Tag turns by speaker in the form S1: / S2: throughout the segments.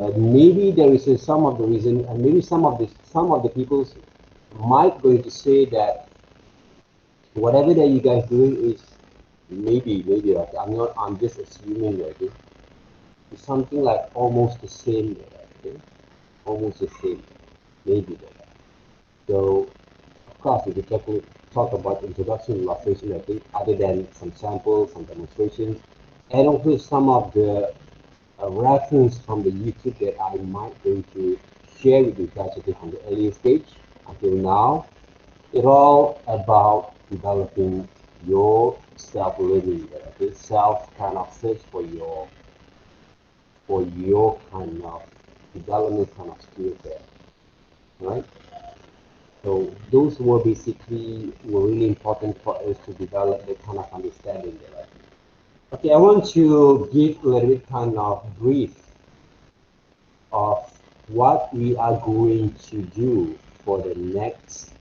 S1: Maybe there is some of the reason, and maybe some of the people might going to say that whatever that you guys doing is maybe like I'm just assuming that okay, it's something like almost the same, okay, almost the same, maybe that. So of course, if we talk about introduction to illustration, I think other than some samples, some demonstrations, and also some of the reference from the YouTube that I might going to share with you guys again on the earlier stage until now. It's all about developing your self-learning, okay? Self kind of search for your kind of development kind of skills there, right? So those were really important for us to develop that kind of understanding there. Right? Okay, I want to give a little bit kind of brief of what we are going to do for the next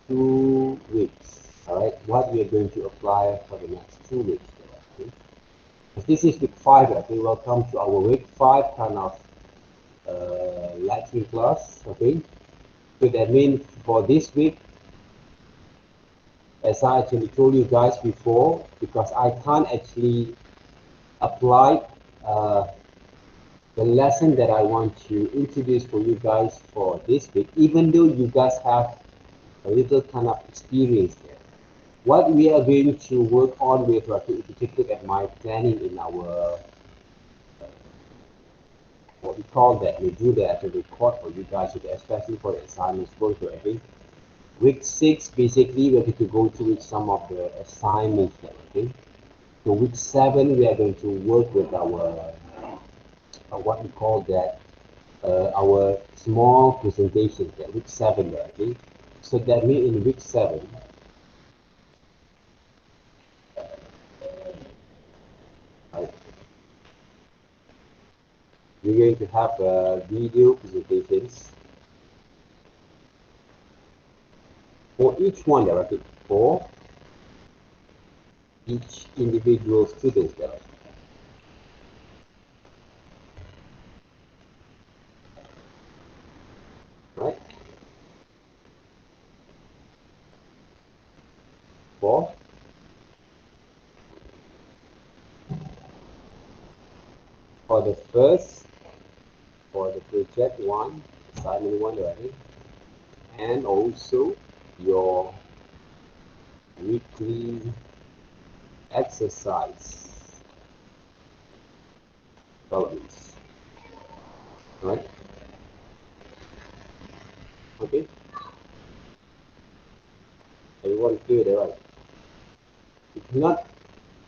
S1: 2 weeks. All right, what we are going to apply for the next 2 weeks. Okay? This is week 5. Okay, welcome to our week 5 kind of lecture class. Okay, so that means for this week, as I actually told you guys before, because I can't actually apply uh, the lesson that I want to introduce for you guys for this week, even though you guys have a little kind of experience there. What we are going to work on with, if you take a look at my planning in our, what we call that, we do that to record for you guys, especially for the assignments, going to every week 6, basically, we're going to go through some of the assignments there, okay? So week 7, we are going to work with our, what we call that, our small presentations there, week 7 there, okay? So that means in week 7, we're going to have video presentations for each one there, okay? For each individual student there. Right? For the first, for the project 1, assignment 1 already, and also your weekly exercise developments. Right? Okay? Everyone clear there, right? It's not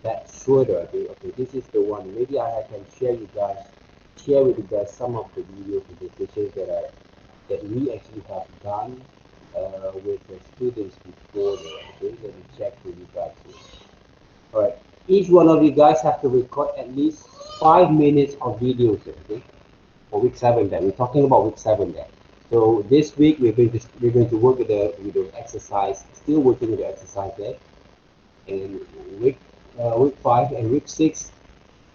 S1: that sure okay, this is the one. Maybe I can share with you guys some of the video presentations that we actually have done with the students before there. Okay, let me check with you guys here. All right, each one of you guys have to record at least 5 minutes of videos. Okay, for week 7. Then we're talking about week 7 there. So this week we're going to work with the exercise. Still working with the exercise there. And week 5 and week 6,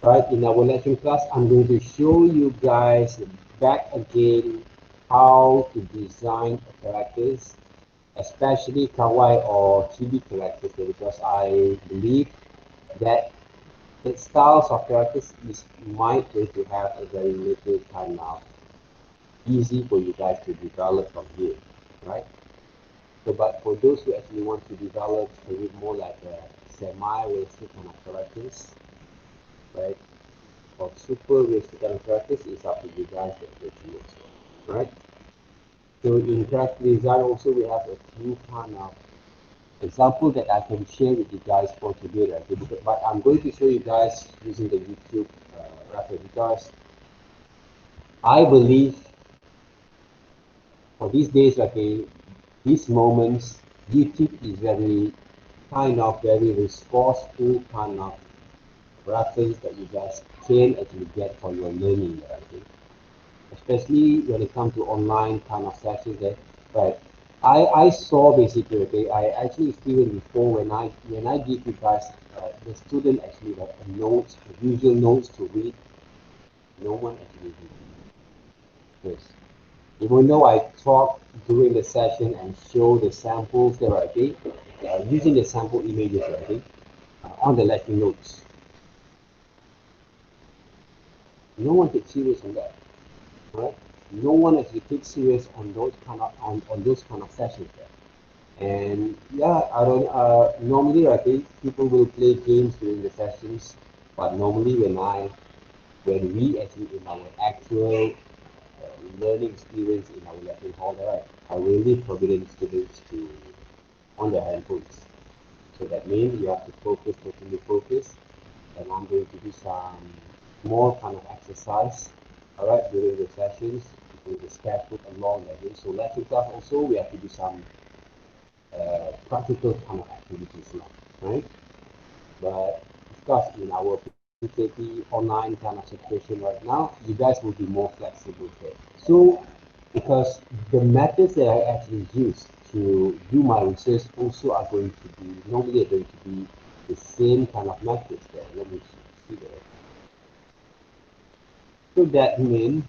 S1: right, in our lesson class, I'm going to show you guys back again how to design characters, especially kawaii or chibi characters, because I believe that the styles of characters is might going to have a very little kind of easy for you guys to develop from here, right? So, but for those who actually want to develop a bit more like a semi-realistic kind of characters, right? Or super realistic kind of characters is up to you guys that you use, right? So in character design also we have a few kind of example that I can share with you guys for today, right? But I'm going to show you guys using the YouTube reference because I believe for these days, okay, these moments, YouTube is very resourceful kind of reference that you guys can actually get for your learning, okay? Especially when it comes to online kind of sessions there, right? I saw basically, okay, I actually experienced before when I give you guys the student actually like a notes, a visual notes to read, no one actually reads. Yes. Even though I talk during the session and show the samples there, okay, using the sample images, okay, on the lecture notes. No one takes serious on that, right? No one actually takes serious on those kind of on those kind of sessions there. And yeah, I don't. Normally, I think people will play games during the sessions, but normally when we actually in our actual learning experience in our lesson hall, right, I really forbidden students to on their handphones. So that means you have to focus, totally focus, and I'm going to do some more kind of exercise, all right, during the sessions with the scaffold along that way. So lesson class also we have to do some practical kind of activities now, right? But of course, in our PKP online kind of situation right now, you guys will be more flexible there. So because the methods that I actually use to do my research also are going to be normally are going to be the same kind of methods there. Let me see there. So that means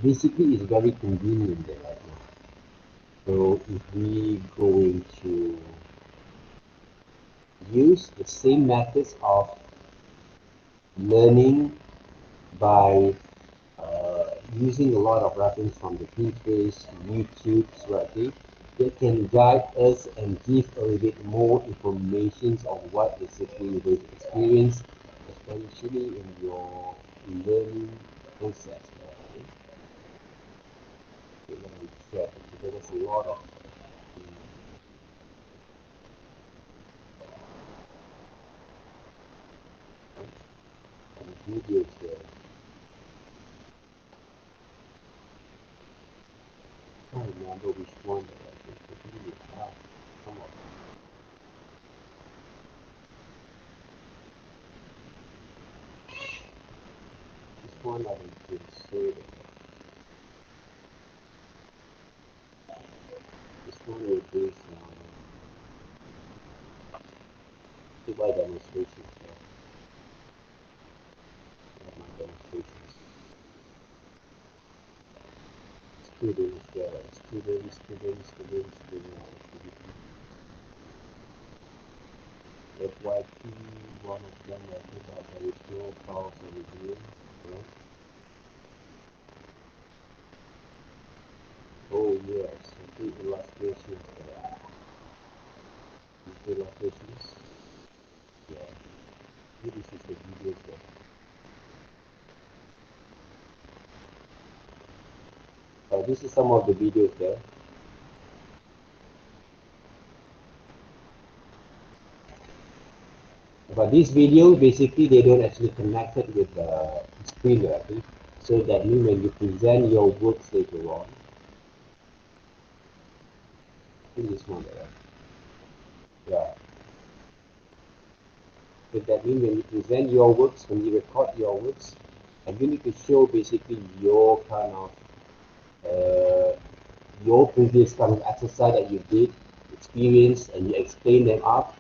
S1: basically it's very convenient there right now. So if we going to use the same methods of learning by using a lot of reference from the Pinterest, YouTube, right? They can guide us and give a little bit more information on what exactly you're going to experience, especially in your learning process. Okay? Okay, let me check. There's a lot of videos there. I can't remember which one that I think the video. Come on. This one I didn't say that. This one will be by demonstrations. My demonstrations. Students, students. FYP, one of them I think that there is no files or review. Right? Oh yes, I think illustrations there. Illustrations. Yeah. This is the videos there. This is some of the videos there. But this video basically they don't actually connect it with the screen directly. So that means when you present your works later on, I think this one there. Yeah. So that means when you present your works, when you record your works, and you need to show basically your kind of your previous kind of exercise that you did, experience, and you explain them up.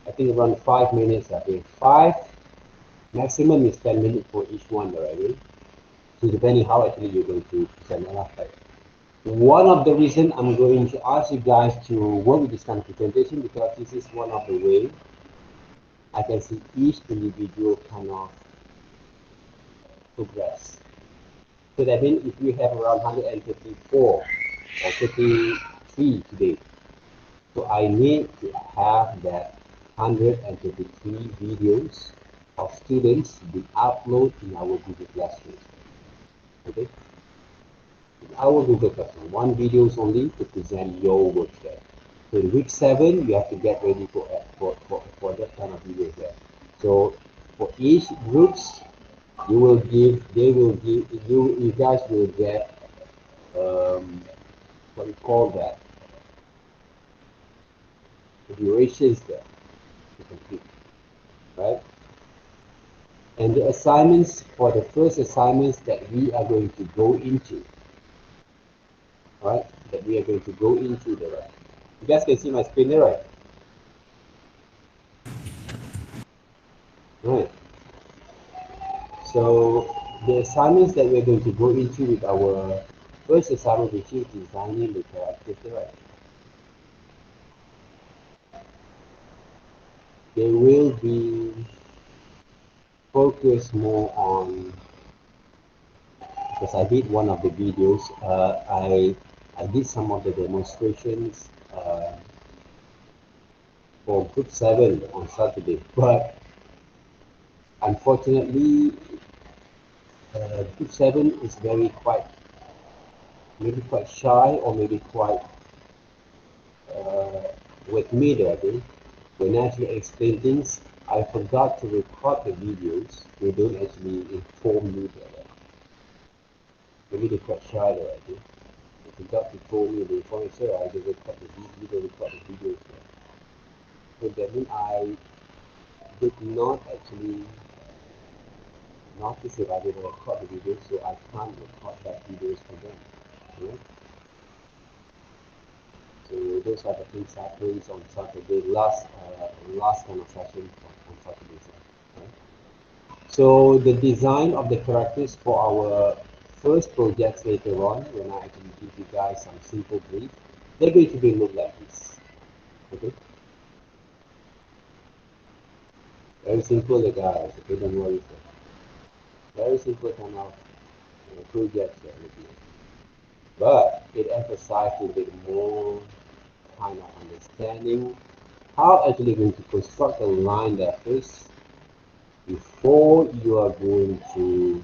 S1: I think around 5 minutes. I think five maximum is 10 minutes for each one, right? So depending how actually you're going to present them up. Right? One of the reason I'm going to ask you guys to work with this kind of presentation because this is one of the way I can see each individual kind of progress. So that means if you have around 134 or 33 today, so I need to have that 133 videos of students be uploaded in our Google Classroom. Okay? In our Google Classroom, one videos only to present your work there. So in week 7, you have to get ready for that kind of video there. So for each groups, they will give, you guys will get, what we call that, the durations there to complete, right? And the assignments for the first assignments that we are going to go into, right? That we are going to go into the right. You guys can see my screen there, right? Right. So the assignments that we're going to go into with our first assignment, which is designing the characters, right? They will be focused more on, because I did one of the videos, I did some of the demonstrations for group 7 on Saturday, but unfortunately group 7 is maybe quite shy, or maybe quite with me there. When I actually explain things, I forgot to record the videos. They don't actually inform me there. Maybe they're quite shy there, I think. They forgot to inform me, they inform me, sir, I didn't record the videos there. So that means I did not actually notice if I didn't record the videos, so I can't record that videos for them. Right? So those are the things happens on Saturday, last kind of session on Saturday. Right? So the design of the characters for our first projects later on, when I actually give you guys some simple brief, they're going to be look like this. Okay? Very simple, the guys. Okay, don't worry. Very simple kind of projects there. But it emphasizes a bit more kind of understanding how actually going to construct a line that is before you are going to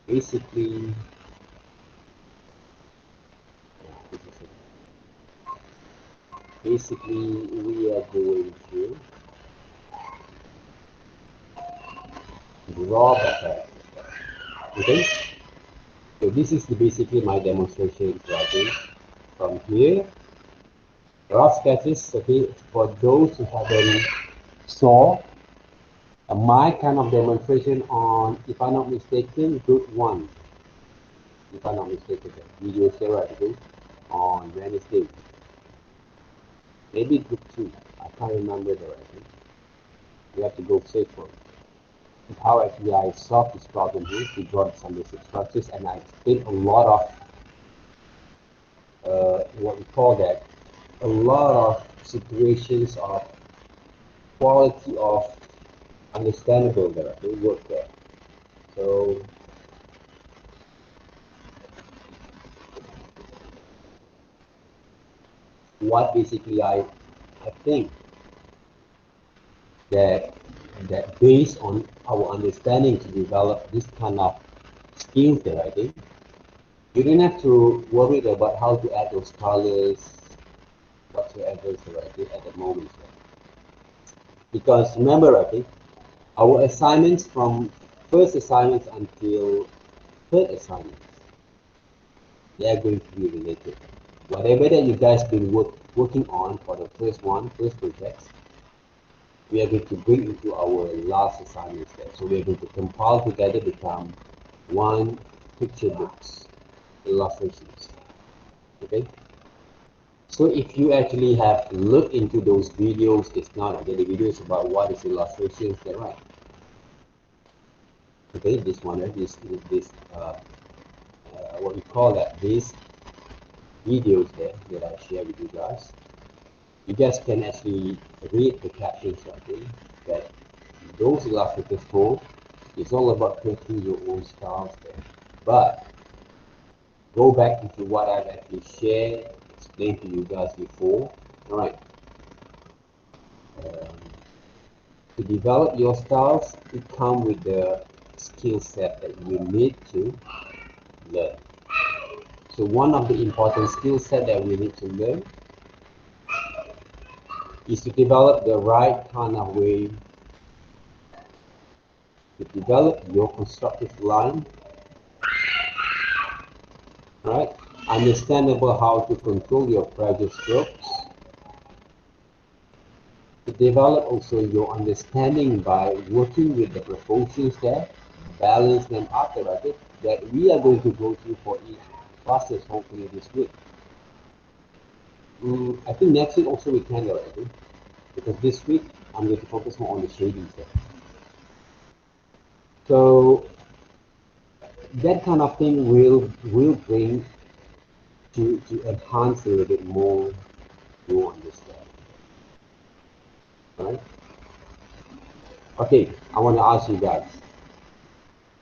S1: basically we are going to draw the character. Okay, so this is basically my demonstration right from here. Rough sketches, okay, for those who haven't saw my kind of demonstration on, if I'm not mistaken, group 1, if I'm not mistaken, video share right, okay, on Wednesday. Maybe group 2, I can't remember the right. You have to go search for it. How actually I solved this problem here to draw some basic structures, and I explained a lot of what we call that, a lot of situations of quality of understandable there, they work there. So what basically I think that based on our understanding to develop this kind of skills there, I think you don't have to worry about how to add those colors whatsoever at the moment. Because remember, I think our assignments from first assignments until third assignments, they are going to be related. Whatever that you guys been working on for the first projects, we are going to bring into our last assignment step. So we are going to compile together, become one picture books, illustrations. Okay. So if you actually have looked into those videos, it's not okay, the videos about what is illustrations, they're right. Okay, this one, this what we call that, these videos there that I share with you guys. You guys can actually read the captions right, that those illustrators for is all about creating your own styles there. But go back into what I've actually shared, explained to you guys before. All right. To develop your styles, it comes with the skill set that you need to learn. So one of the important skill set that we need to learn is to develop the right kind of way to develop your constructive line, right? Understandable how to control your pressure strokes, to develop also your understanding by working with the proportions there, balance them out, right? That we are going to go through for each classes hopefully this week. I think next week also we can already, because this week I'm going to focus more on the shading there. So that kind of thing will bring to enhance a little bit more you understand, right? Okay, I want to ask you guys,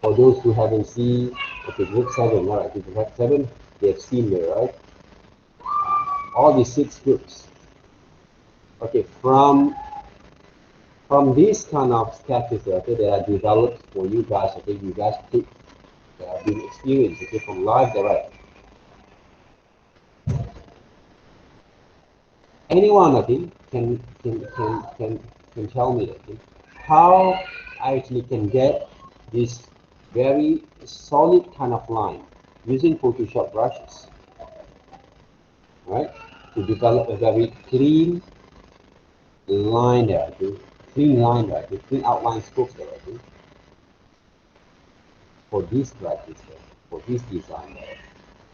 S1: for those who haven't seen, okay, group 7, all right, group 7, they have seen there, right? All the 6 groups. Okay, from these kind of sketches, okay, that are developed for you guys, okay, you guys take been experienced, okay, from live direct. Anyone, okay, can tell me, okay, how I actually can get this very solid kind of line using Photoshop brushes, right? To develop a very clean line there, okay? Clean line there, okay? Clean outline strokes there, okay? For this practice there, for this design there.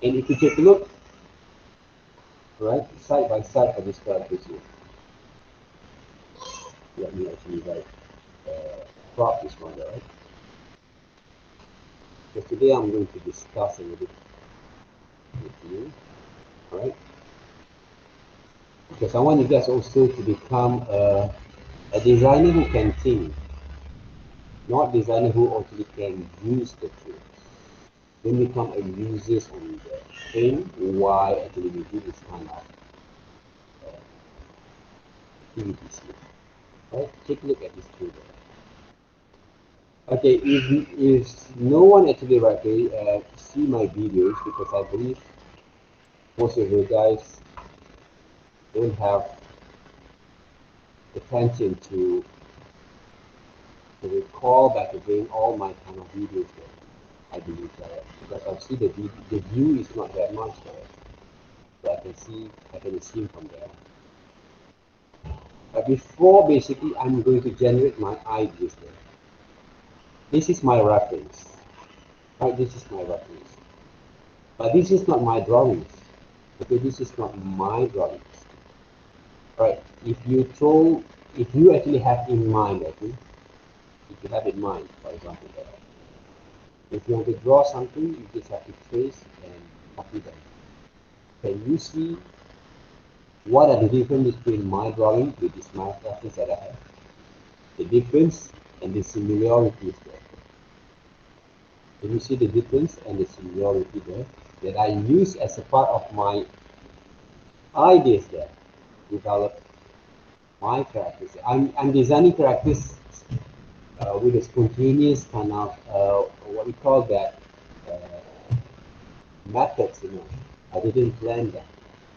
S1: And if you take a look, right, side by side for this practice here, let me actually like crop this one there, right? Because today I'm going to discuss a little bit with you, right? Because I want you guys also to become a designer who can think, not designer who actually can use the tools. Then become a user on the thing why actually we do this kind of activities here. Right? Take a look at this tool there. Okay, if no one actually see my videos, because I believe most of you guys don't have attention to recall back again all my kind of videos there. I believe that because I see the view is not that much there, so I can assume from there. But before basically I'm going to generate my ideas there. This is my reference. Right, this is my reference. But this is not my drawings. Okay, this is not my drawings. Right. If you actually have in mind, okay, if you have in mind, for example, if you want to draw something, you just have to trace and copy them. Can you see what are the differences between my drawing with this my reference that I have? The difference and the similarities there. Can you see the difference and the similarity there that I use as a part of my ideas there? Develop my characters. I'm designing characters with a spontaneous kind of what we call that methods. I didn't plan that.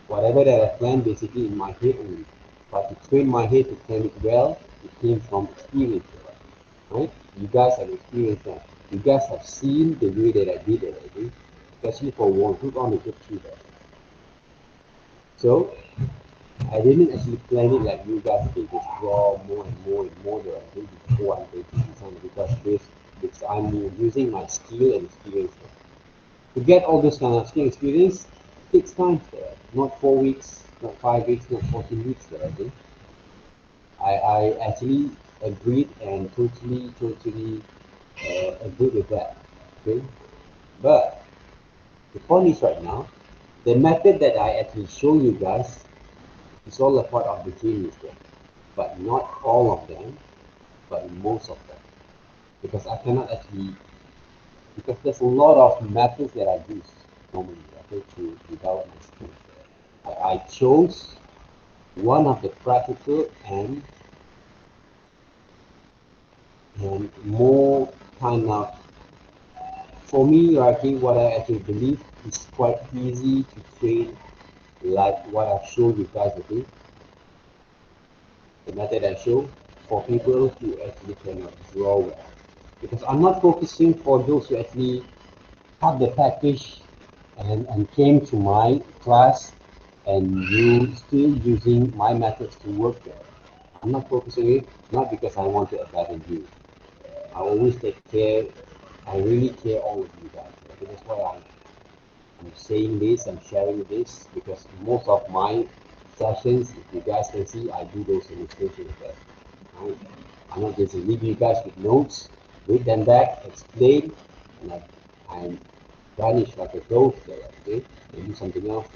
S1: Whatever that I planned basically in my head only. But to train my head to plan it well, it came from experience, right? You guys have experienced that. You guys have seen the way that I did it already, especially for one group on the group 2 there. So I didn't actually plan it like you guys did, just draw more and more and more there before I'm going to design it, because I'm using my skill and experience there. To get all this kind of skill experience takes time there. Not 4 weeks, not 5 weeks, not 14 weeks there, okay? I actually agreed and totally agreed with that. Okay? But the point is right now, the method that I actually show you guys is all a part of the genius there. But not all of them, but most of them. Because I cannot actually, because there's a lot of methods that I use normally, okay, to develop my skills. I chose one of the practical and more kind of, for me, I think what I actually believe is quite easy to train, like what I've shown you guys today, the method I show for people who actually cannot draw well. Because I'm not focusing for those who actually have the package and came to my class and you still using my methods to work there. I'm not focusing it, not because I want to abandon you. I always take care, I really care all of you guys. Okay, that's why I'm saying this, I'm sharing this, because most of my sessions, if you guys can see, I do those illustrations there. Right? I'm not just leave you guys with notes. read them back, explain, and I vanish like a ghost there, okay, and do something else.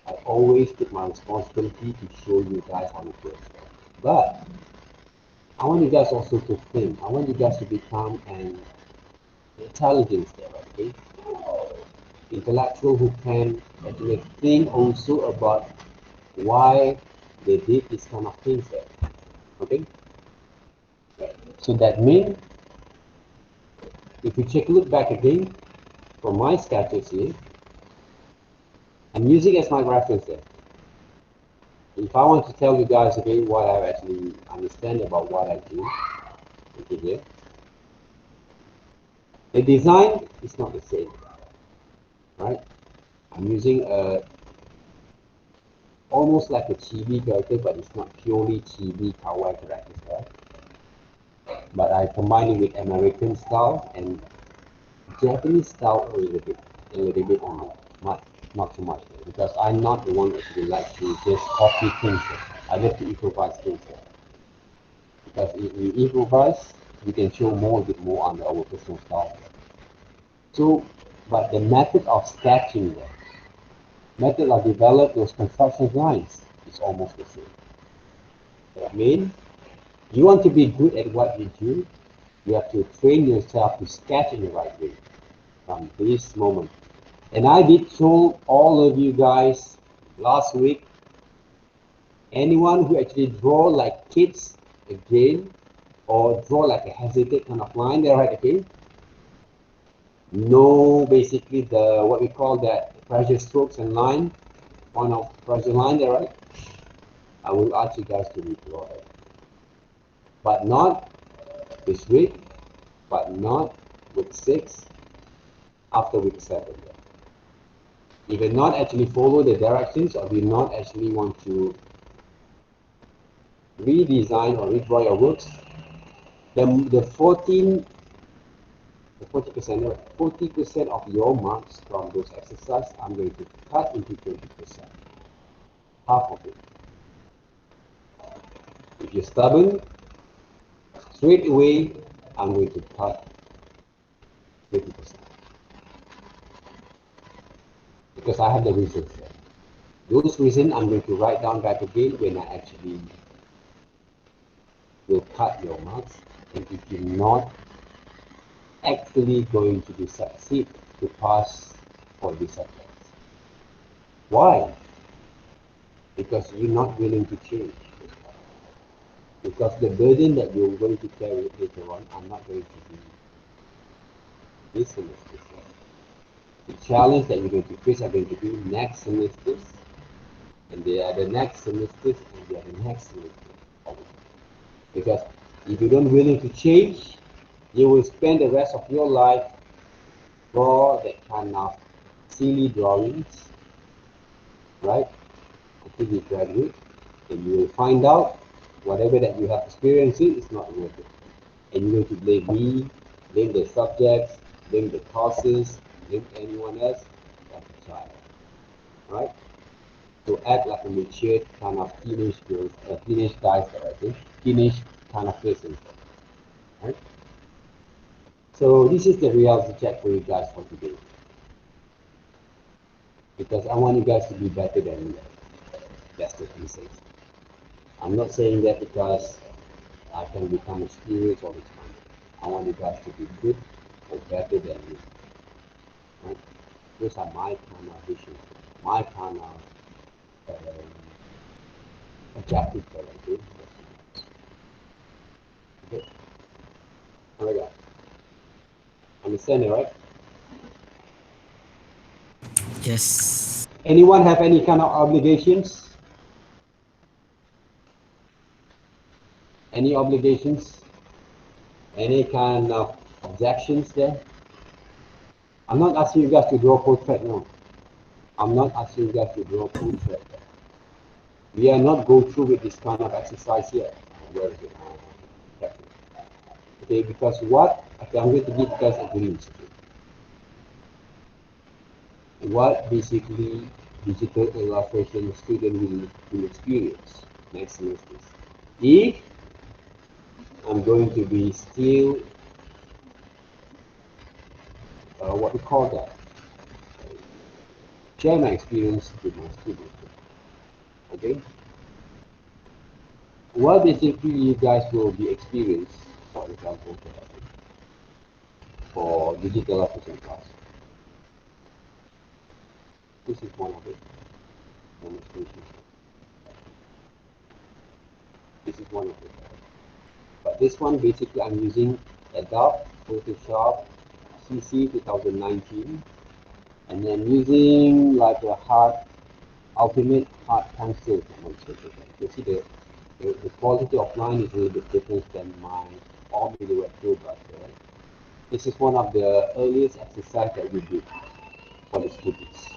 S1: I always take my responsibility to show you guys how it works. But I want you guys also to think. I want you guys to become an intelligence there, okay? Intellectual who can actually think also about why they did this kind of things there, okay? So that means if you take a look back again from my sketches here, I'm using as my reference there. If I want to tell you guys again what I actually understand about what I do, okay, here, the design is not the same, right? I'm using a almost like a chibi character, but it's not purely chibi kawaii characters, right? But I combine it with American style and Japanese style a little bit only, not too much, because I'm not the one that actually like to just copy things. I like to improvise things. Because if we improvise, we can show more, a bit more under our personal style. So, but the method of sketching, the method of develop those construction lines is almost the same. That means you want to be good at what you do, you have to train yourself to sketch in the right way from this moment. And I did told all of you guys last week, anyone who actually draw like kids again, or draw like a hesitate kind of line there, right, okay? No, basically the, what we call that pressure strokes and line, one of pressure line there, right? I will ask you guys to redraw it. But not this week, but not week 6, after week 7. You will not actually follow the directions, or will not actually want to redesign or redraw your works, the 40% of your marks from those exercises, I'm going to cut into 20%, half of it. If you're stubborn, straight away, I'm going to cut 20%. Because I have the reasons there. Those reasons I'm going to write down back again when I actually will cut your marks. And if you're not actually going to be succeed to pass for these subjects. Why? Because you're not willing to change. Because the burden that you're going to carry later on are not going to be this semester. The challenge that you're going to face are going to be next semesters, and they are the next semesters, and they are the next semester. Because if you don't willing to change, you will spend the rest of your life draw that kind of silly drawings, right? Until you graduate, and you will find out whatever that you have experienced is not worth it. And you're going to blame me, blame the subjects, blame the courses, blame anyone else as a child, right? To act like a mature kind of teenage girls, teenage guys, I think, teenage kind of person, right? So this is the reality check for you guys for today, because I want you guys to be better than me. That's the message. I'm not saying that because I can become experienced all the time. I want you guys to be good or better than me. Right? Those are my kind of vision, my kind of objective that I do. Okay. Alright, guys. Understand it, right?
S2: Yes.
S1: Anyone have any kind of obligations? Any obligations? Any kind of objections there? I'm not asking you guys to draw portrait, no. I'm not asking you guys to draw portrait. We are not go through with this kind of exercise yet. Where is it? Okay, because what? Okay, I'm going to give you guys a glimpse. What basically digital illustration student will experience next semester. If I'm going to be still what we call that, share my experience with my students. Okay, what basically you guys will be experienced, for example, for digital assessment class. This is one of it, demonstration. This is one of it. But this one basically I'm using Adobe Photoshop CC 2019, and then using like a ultimate hard pencil demonstration. You see the quality of line is a little bit different than my ordinary wet brush, right? This is one of the earliest exercise that we did for the students.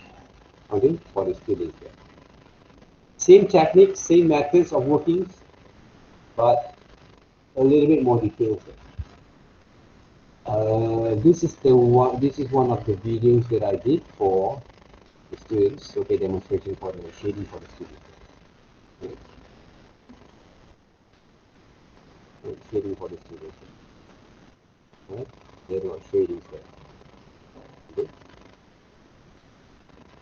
S1: Okay, for the students there. Same techniques, same methods of workings, but a little bit more details. This is the one. This is one of the videos that I did for the students. Okay, demonstration for the shading for the students. Okay. Shading for the students. Right? There are shadings there. Okay.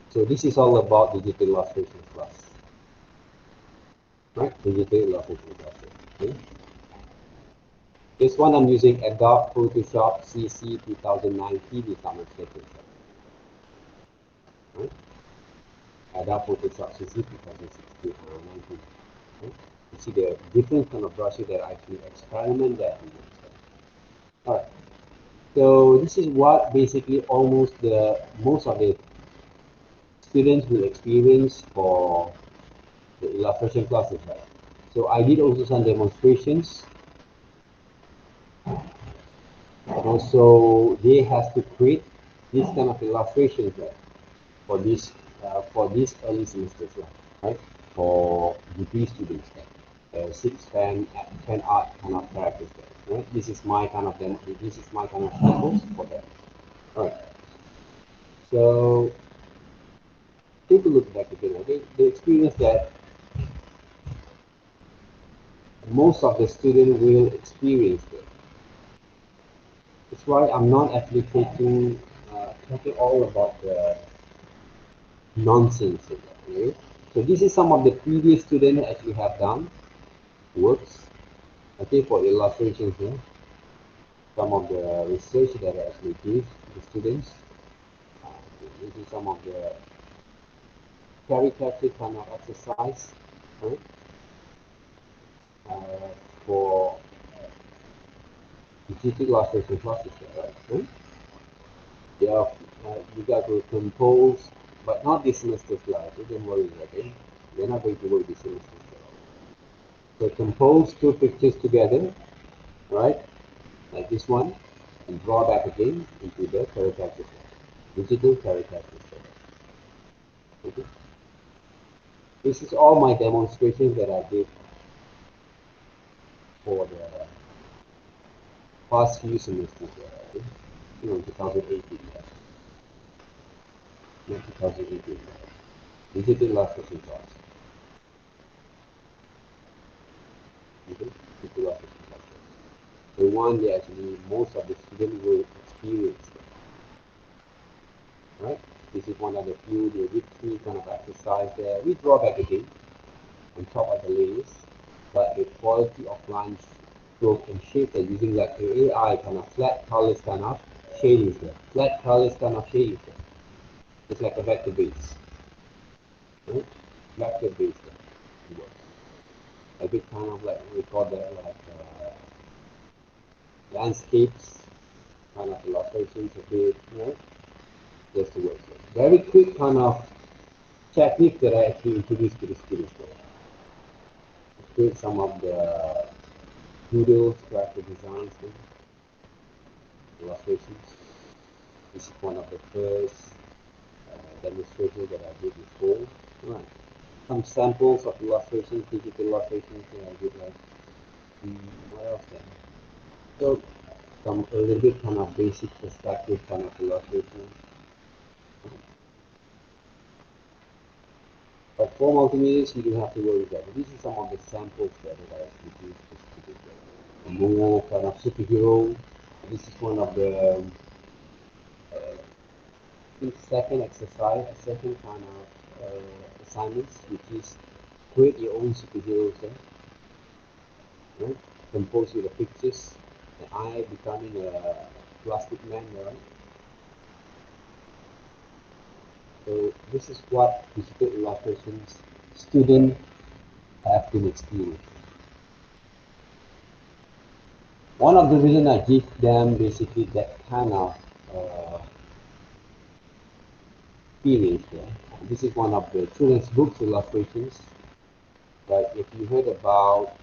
S1: So this is all about digital illustration class. Right? Digital illustration class. Okay. This one I'm using Adobe Photoshop CC 2019 if I'm not mistaken. Right? Adobe Photoshop CC 2019. Right? You see the different kind of brushes that I actually experiment that. Alright. So this is what basically almost most of the students will experience for the illustration classes, right? So I did also some demonstrations. And also they have to create this kind of illustrations, right, for this early semesters, right? For degree students, right? 6 fan art kind of characters, right? This is my kind of samples for that. All right. So take a look back again. Okay? The experience that most of the students will experience it. That's why I'm not actually talking all about the nonsense. Okay? So this is some of the previous students actually have done works. Okay, for illustrations here. Some of the research that I actually give to the students. This is some of the caricature kind of exercise, right? For digital illustration classes, right? They are, you got to compose, but not this semester's life. Don't worry, okay? They're not going to work this semester. So compose two pictures together, right? Like this one, and draw back again into the caricature, digital caricature. Okay? This is all my demonstrations that I did for the past few semesters, right? 2018. Not 2018. Digital illustration class. Okay? Digital illustration class. The one that actually most of the students will experience. Right? This is one of the few, the victory kind of exercise there. We draw back again on top of the layers, but the quality of lines, stroke, and shape are using like the AI kind of flat colors kind of shadings there. Flat colors kind of shadings there. It's like a vector base. Right? Vector base there. A bit kind of like we call that like landscapes, kind of illustrations a bit, right? Just the word. Very quick kind of technique that I actually introduced to the students. Create some of the doodles, graphic designs, illustrations. This is one of the first demonstrations that I did before. Right. Some samples of illustrations, digital illustrations that I did like what else then? So some a little bit kind of basic perspective kind of illustration. But for multimedia, you don't have to worry about it. This is some of the samples that I actually used to do. More kind of superhero. This is one of the think second exercise, a second kind of assignments, which is create your own superheroes. Right? Compose with the pictures. And I becoming a plastic man, right? So this is what digital illustrations students have been experiencing. One of the reasons I give them basically that kind of uh, feelings there. This is one of the children's books illustrations. But if you heard about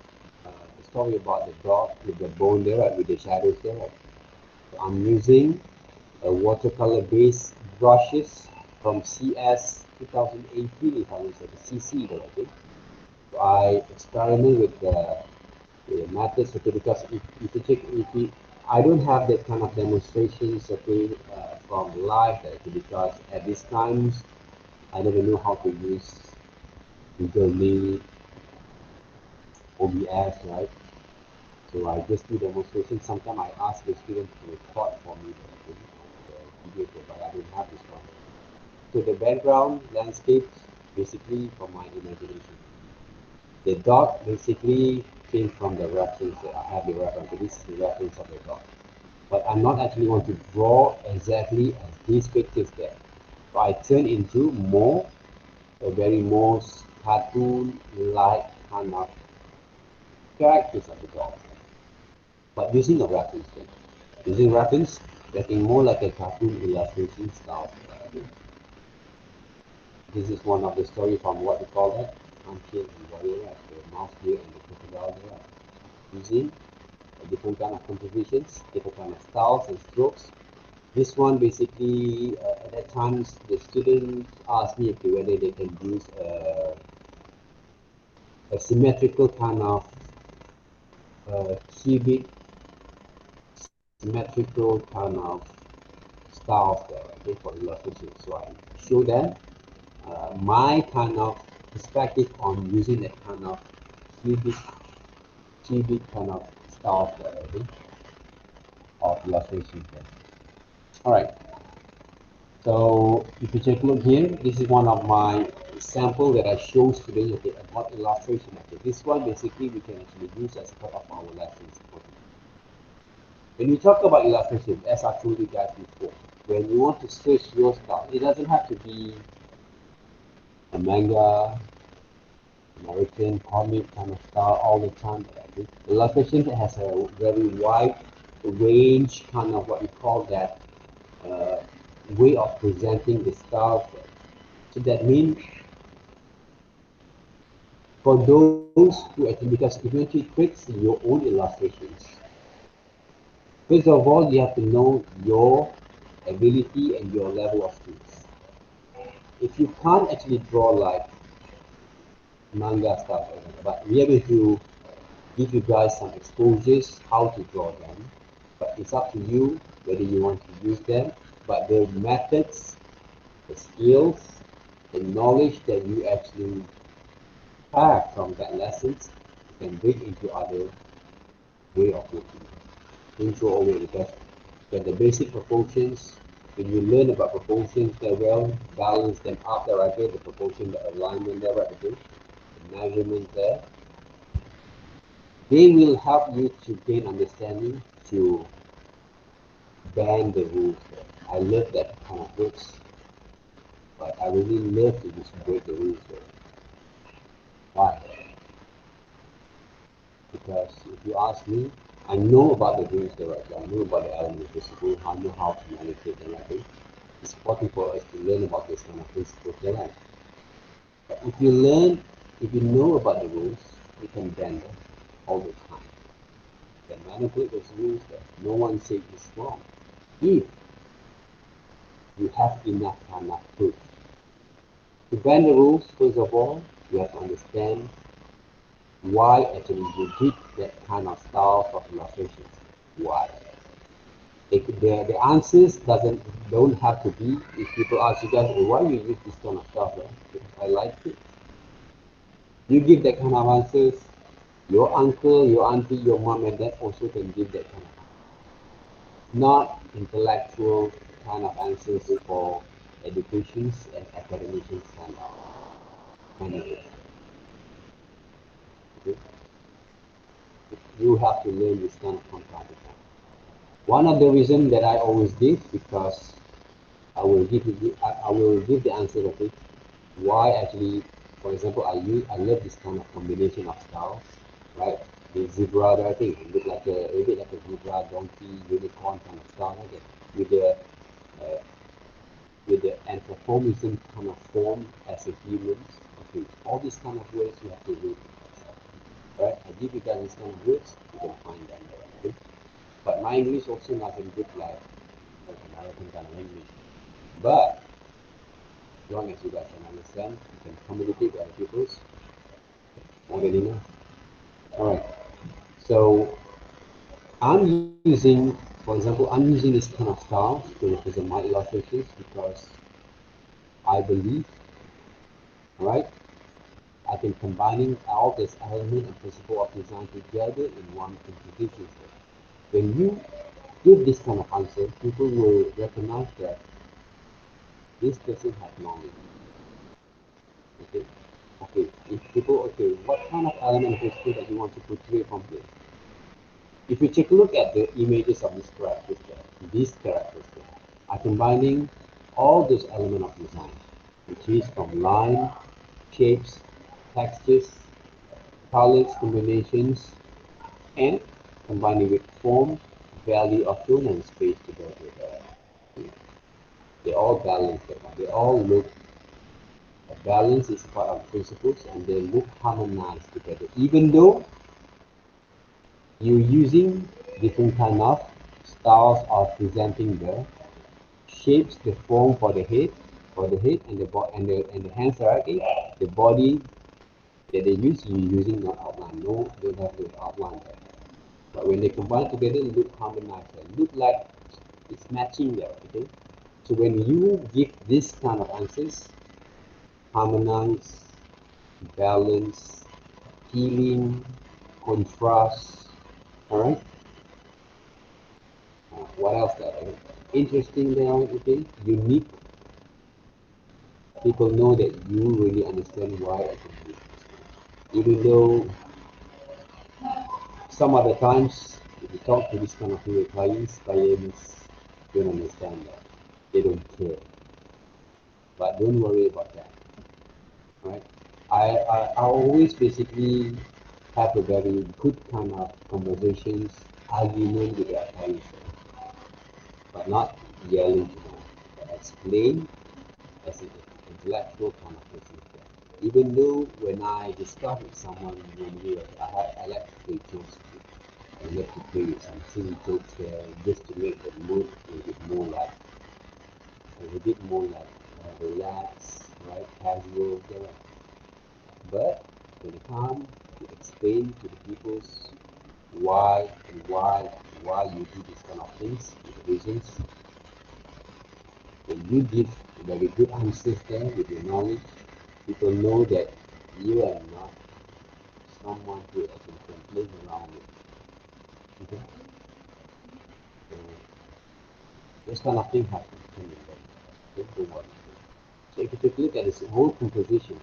S1: the story about the dog with the bone there, right, with the shadows there, right? So I'm using a watercolor based brushes from CS 2018, if I remember, the CC there, okay? So I experiment with the methods, okay, because if you check, I don't have that kind of demonstrations, okay, from live, okay, because at these times I never know how to use Google Meet, OBS, right? So I just do demonstrations. Sometimes I ask the students to record for me the video, but I don't have this one. So the background landscapes basically from my imagination. The dog basically came from the reference. I have the reference. So this is the reference of the dog. But I'm not actually going to draw exactly as these pictures there. So I turn into more, a very most cartoon-like kind of characters of the dog, but using a reference thing. Using reference, getting more like a cartoon illustration style. This is one of the story from what we call that, Unchained and Warrior, the mouse deer and the crocodile there. Using different kind of compositions, different kind of styles and strokes. This one basically, at that time, the students asked me okay, whether they can use a symmetrical kind of cubic, symmetrical kind of styles there, okay, for illustration. So I show them my kind of perspective on using that kind of cubic, cubic kind of styles there, okay, of illustration there. All right. So if you take a look here, this is one of my sample that I show students okay, about illustration. Okay, this one basically we can actually use as part of our lessons. When we talk about illustration, as I told you guys before, when you want to search your style, it doesn't have to be a manga, American comic kind of style all the time. Illustration has a very wide range, kind of what we call that uh, way of presenting the style. So that means for those who actually, because eventually creates your own illustrations, first of all, you have to know your ability and your level of skills. If you can't actually draw like manga stuff, but we are going to give you guys some exposures how to draw them. But it's up to you whether you want to use them. But the methods, the skills, the knowledge that you actually have from that lessons, you can bring into other way of working. Don't throw away because the basic proportions, when you learn about proportions that well, balance them up there right there, the proportion, the alignment there right there, the measurement there, they will help you to gain understanding to bend the rules there. I love that kind of books, but I really love to just break the rules there. Why? Because if you ask me, I know about the rules there right there. I know about the elements of principle, I know how to manipulate them right there. It's important for us to learn about this kind of principles there. But if you know about the rules, you can bend them all the time. You can manipulate those rules that no one says is wrong. If you have enough kind of proof. To bend the rules, first of all, you have to understand why actually you did that kind of style of illustration. Why? The answers don't have to be if people ask you guys, oh, why you use this kind of stuff, right? I like it. You give that kind of answers, your uncle, your auntie, your mom and dad also can give that kind of not intellectual kind of answers for educations and academicians kind of it. Okay? You have to learn this kind of from time to time. One of the reasons that I always give because I will give the answer of it. Why actually, for example, I love this kind of combination of styles, right? The zebra that I think it look like a bit like a zebra, donkey, unicorn kind of style, okay? With the uh, with the anthropomorphism kind of form as a human. Okay, all these kind of words you have to read, right? I give you guys these kind of words, you can find them there. Okay? But my English also not very good like American kind of English. But as long as you guys can understand, you can communicate with other people, more than enough. Alright, so I'm using, for example, I'm using this kind of style to represent my illustrations because I believe, right, I've been combining all this element and principle of design together in one composition. When you give this kind of answer, people will recognize that this person has knowledge. Okay, okay. If people, okay, what kind of element of history that you want to portray from here? If you take a look at the images of these characters are combining all those elements of design, which is from line, shapes, textures, colors combinations, and combining with form, value of tone and space together. They all balance that one. They all look, balance is part of principles and they look harmonized together. Even though you're using different kind of styles of presenting the shapes, the form for the head and the hands, right? Okay? The body that they use, you're using no outline. No, don't have the outline there. But when they combine together, it look harmonized. It look like it's matching there. Okay. So when you give this kind of answers, harmonize, balance, healing, contrast. All right. What else there? Interesting there. Okay. Unique. People know that you really understand why I can do this. Even though some other times, if you talk to this kind of your clients don't understand that. They don't care. But don't worry about that, right? I always basically have a very good kind of conversations, argument with their clients, but not yelling to them, but explain as an intellectual kind of person. Even though when I discuss with someone normally, I like to play jokes. I like to play with some silly jokes there just to make the mood a bit more like relaxed, right, casual, there. But when it comes to explain to the people's why you do this kind of things, the reasons, when you give very good answers there with your knowledge, people know that you are not someone who actually can play around with. Okay? So this kind of thing happens in the world. So if you take a look at this whole compositions,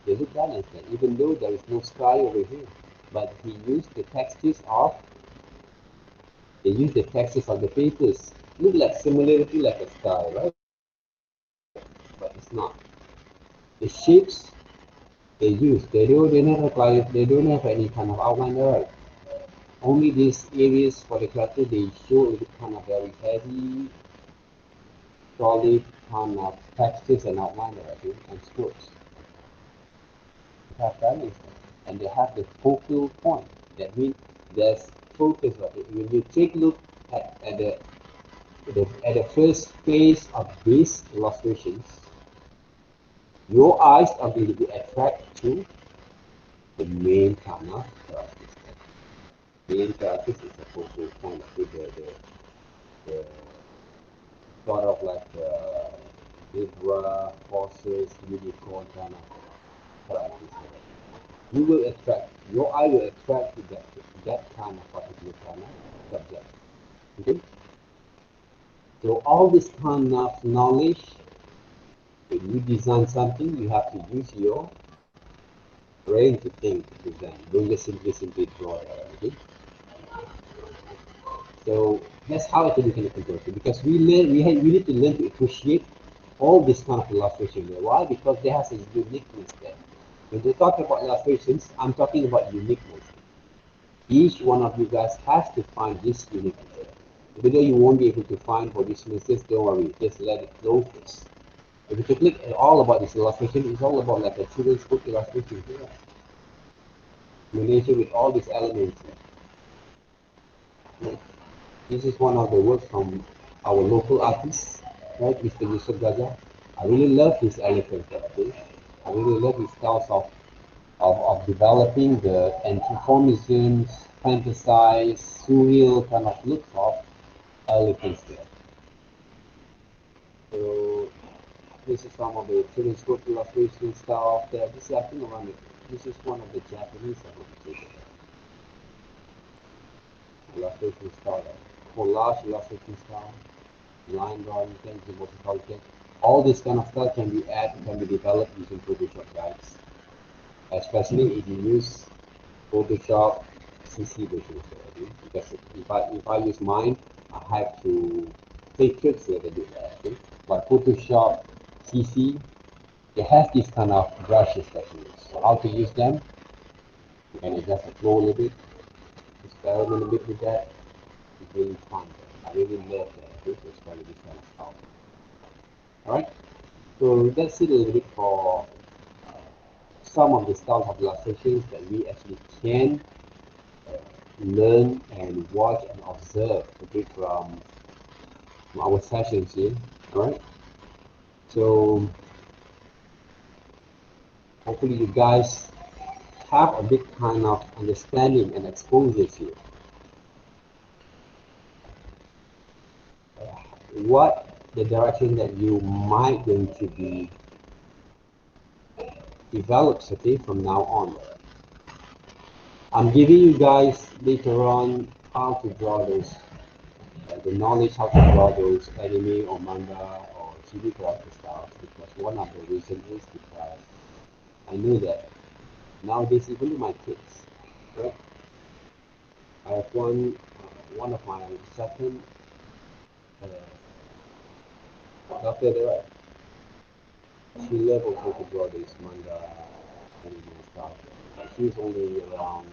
S1: they look balanced, even though there is no sky over here. But he used the textures of they use the textures of the papers. Look like similarity like a sky, right? But it's not. The shapes they don't have any kind of outline there, right? Only these areas for the character they show a kind of very heavy, solid kind of textures and outline there, okay? And strokes. They have values and they have the focal point. That means there's focus of it. When you take a look at the first phase of these illustrations, your eyes are going to be attracted to the main kind of characters. The main characters is the focal point of it, the sort of like zebra, horses, unicorn kind of characters. Your eye will attract to that kind of particular kind of subject. Okay? So all this kind of knowledge When you design something, you have to use your brain to think, to design. Don't just simply draw it. Okay? So that's how I think we can control it, because we need to learn to appreciate all this kind of illustration there. Why? Because there has a uniqueness there. When we talk about illustrations, I'm talking about uniqueness. Each one of you guys has to find this uniqueness there. Even though you won't be able to find for this instance, don't worry, just let it flow first. If you click at all about this illustration, it's all about like a children's book illustration here. Combination with all these elements. Right? This is one of the works from our local artist, right, Mr. Yusuf Gaza. I really love his elephant. Okay? I really love his styles of developing the anthropomorphisms, fantasized, surreal kind of look of elephants there. So this is some of the children's book illustration style there. This is, I think, this is one of the Japanese illustration style, collage illustration style, line drawing, things, multicultural. All this kind of stuff can be developed using Photoshop, guys. Especially if you use Photoshop CC version, okay? Because if I use mine, I have to take tricks here to do that. Okay? But Photoshop CC, it has these kind of brushes that you use. So how to use them? You can adjust the flow a little bit, experiment a bit with that. It's really fun. I really love that. Okay? So experiment this kind of stuff. Alright? So that's it a little bit for some of the styles of illustrations that we actually can learn and watch and observe, okay, from our sessions here. All right. So hopefully you guys have a big kind of understanding and exposure here. What the direction that you might going to be developed, okay, from now on. I'm giving you guys later on how to draw those, the knowledge how to draw those anime or manga or TV character styles, because one of the reasons is because I know that nowadays even my kids, right? I have one of my second daughter there. She loves also to draw this manga anime stuff. She's only around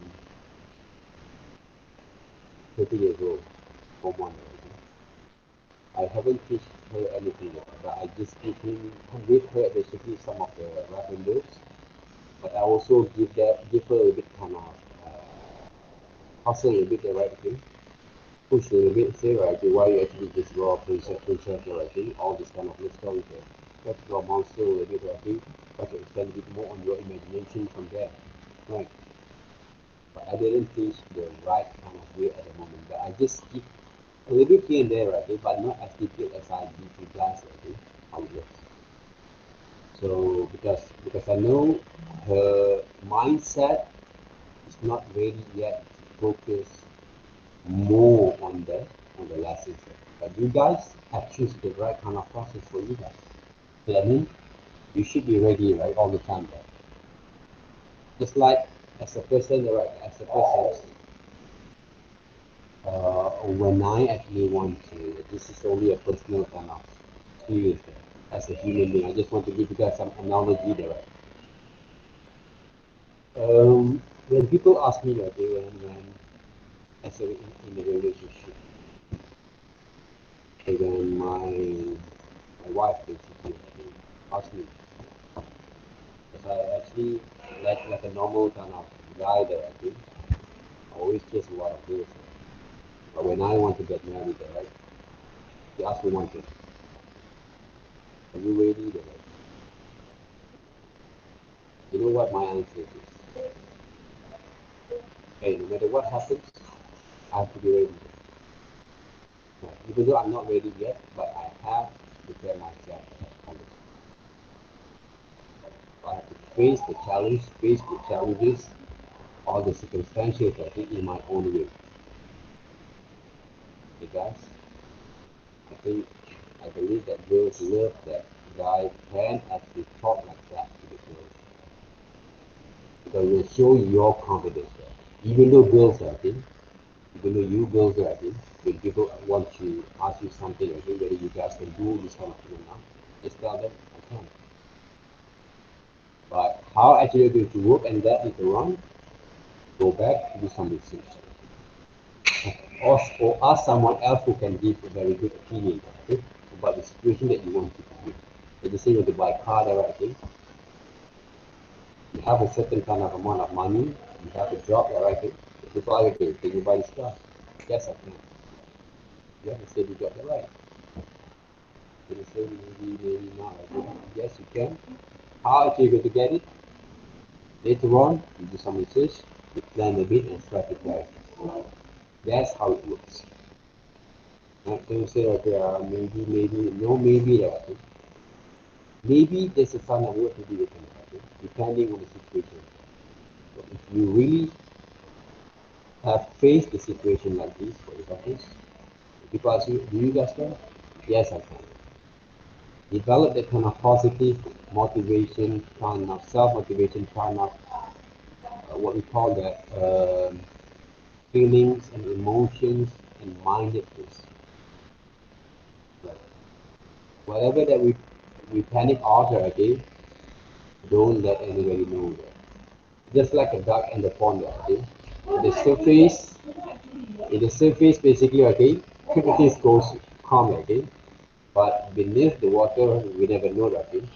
S1: 30 years old for one. I haven't teach her anything yet, but I just give her basically some of the references. But I also give her a bit kind of hustle a bit the right thing, push a little bit, say right, why you actually just draw a princess right, all this kind of little story there. Let's draw a monster a little bit right, but to expand a bit more on your imagination from there. Right. But I didn't teach the right kind of way at the moment. But I just keep a little bit here and there, right, but not as detailed as I did with glass, right, how it looks. So because I know her mindset is not ready yet to focus more on the lessons. But you guys have chosen the right kind of process for you guys. So that means you should be ready, right, all the time. Right? Just like as a person, right, as a person, when I actually want to, this is only a personal kind of experience. As a human being, I just want to give you guys some analogy there. Right? When people ask me, okay, when as a, in a relationship, okay, when my wife basically asked me, because I actually like a normal kind of guy that I think I always chase a lot of girls. But when I want to get married, right, he asked me one thing: are you ready? Right? You know what my answer is? Hey, no matter what happens, I have to be ready. Right? Even though I'm not ready yet, but I have to prepare myself for this. I have to face the challenge, face the challenges, all the circumstances I think in my own way. Okay, guys? I think I believe that girls love that guy can actually talk like that to the girls. Because it will show your confidence there. Even though girls are in, even though you girls are in, when people want to ask you something, I think whether you guys can do this kind of thing or not, just tell them, I can. But how actually you're going to work and that later on, go back, do some research. Or ask someone else who can give a very good opinion, okay, about the situation that you want to do. Let's just say you want to buy a car there, okay? You have a certain kind of amount of money, you have a job there, okay? People are okay, can you buy this car? Yes, I can. You have to say you got the right. Can you say maybe not? Okay? Yes, you can. How are you going to get it? Later on, you do some research, you plan a bit and strategize. That's how it works. Right? So you say, okay, maybe, no, maybe there. Okay? Maybe there's a ton of work to do with them, okay? Depending on the situation. So if you really have faced the situation like this, for example, people ask you, do you guys can? Yes, I can. Develop that kind of positive motivation, kind of self-motivation, kind of what we call that feelings and emotions and mindedness. Right. Whatever that we panic after, okay, don't let anybody know that. Just like a duck and the pond, okay. The surface, in the surface, basically, okay, everything goes calm, okay. But beneath the water, we never know that, okay.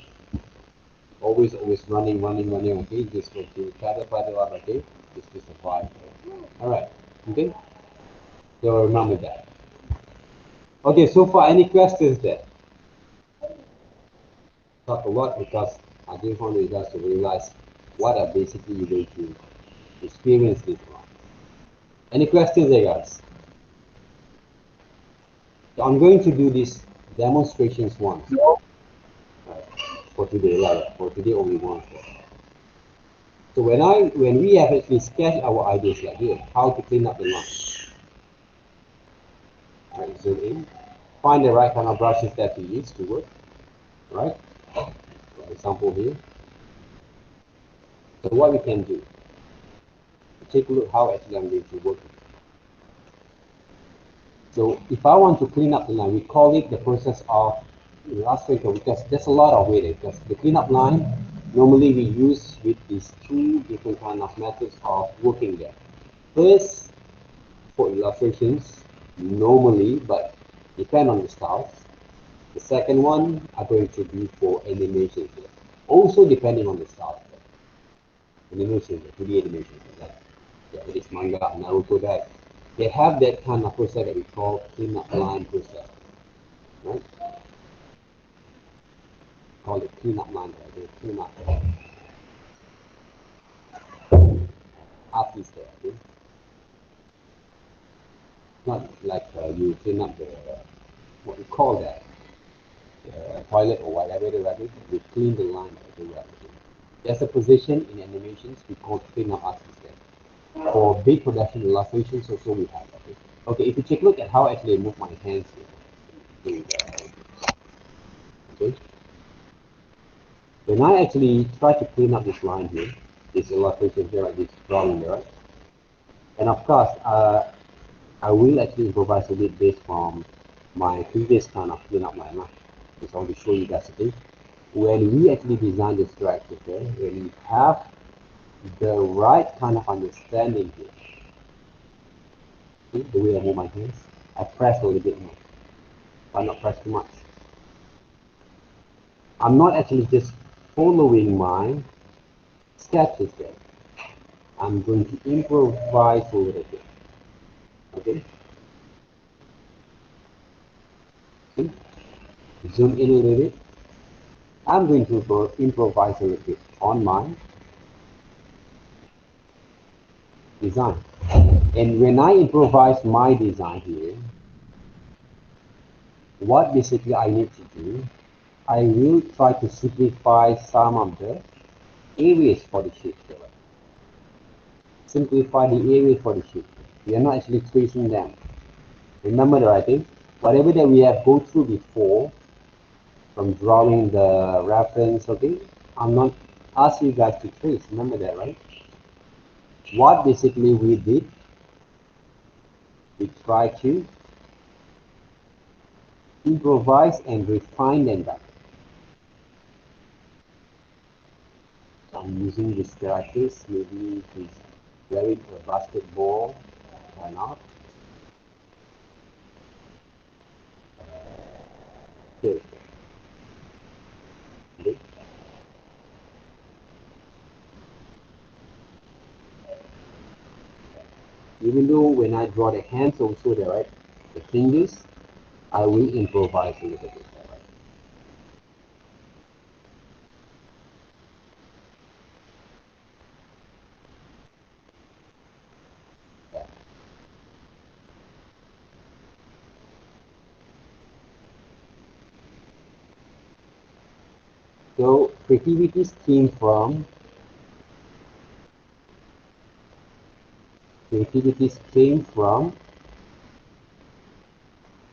S1: Always running, okay. Just going to paddle up, okay. Just to survive. All right, okay. So remember that. Okay, so far, any questions there? Talk a lot because I just want you guys to realize what are basically you're going to experience this one. Any questions there, guys? So I'm going to do these demonstrations once for today, right? For today only once. So when we have actually sketched our ideas like here, how to clean up the line. Right, zoom in, find the right kind of brushes that you use to work, right? For example here. So what we can do, take a look how actually I'm going to work. So if I want to clean up the line, we call it the process of illustration because there's a lot of ways. Because the cleanup line, normally we use with these two different kind of methods of working there. First, for illustrations, normally, but depend on the styles. The second one are going to be for animations. Also depending on the style. Animation, 2D animation, like yeah, it is manga, Naruto, that they have that kind of process that we call cleanup line process, right? Call it cleanup line, right? They clean up artists there, okay? Not like you clean up the what we call that toilet or whatever they are. We clean the line that they are. There's a position in animations we call cleanup artists there. For big production illustrations, also we have. Okay. Okay. If you take a look at how actually I move my hands here. Okay. When I actually try to clean up this line here, this illustration here, like this drawing there, right? And of course, I will actually improvise a bit based from my previous kind of cleanup line. Just want to show you guys a thing. When we actually design this structure, okay, when we have the right kind of understanding here, see the way I move my hands, I press a little bit more, but not press too much. I'm not actually just following my sketches there. I'm going to improvise a little bit. Okay? See? Zoom in a little bit. I'm going to improvise a little bit on my design. And when I improvise my design here, what basically I need to do, I will try to simplify some of the areas for the shape. Simplify the areas for the shape. We are not actually tracing them. Remember the writing? Whatever that we have go through before, from drawing the reference, okay? I'm not asking you guys to trace, remember that, right? What basically we did, we try to improvise and refine them back. So I'm using these characters, maybe he's wearing a basketball or not. Okay. Okay. Even though when I draw the hands also there, right? The fingers, I will improvise a little bit. Right? Yeah. So creativities came from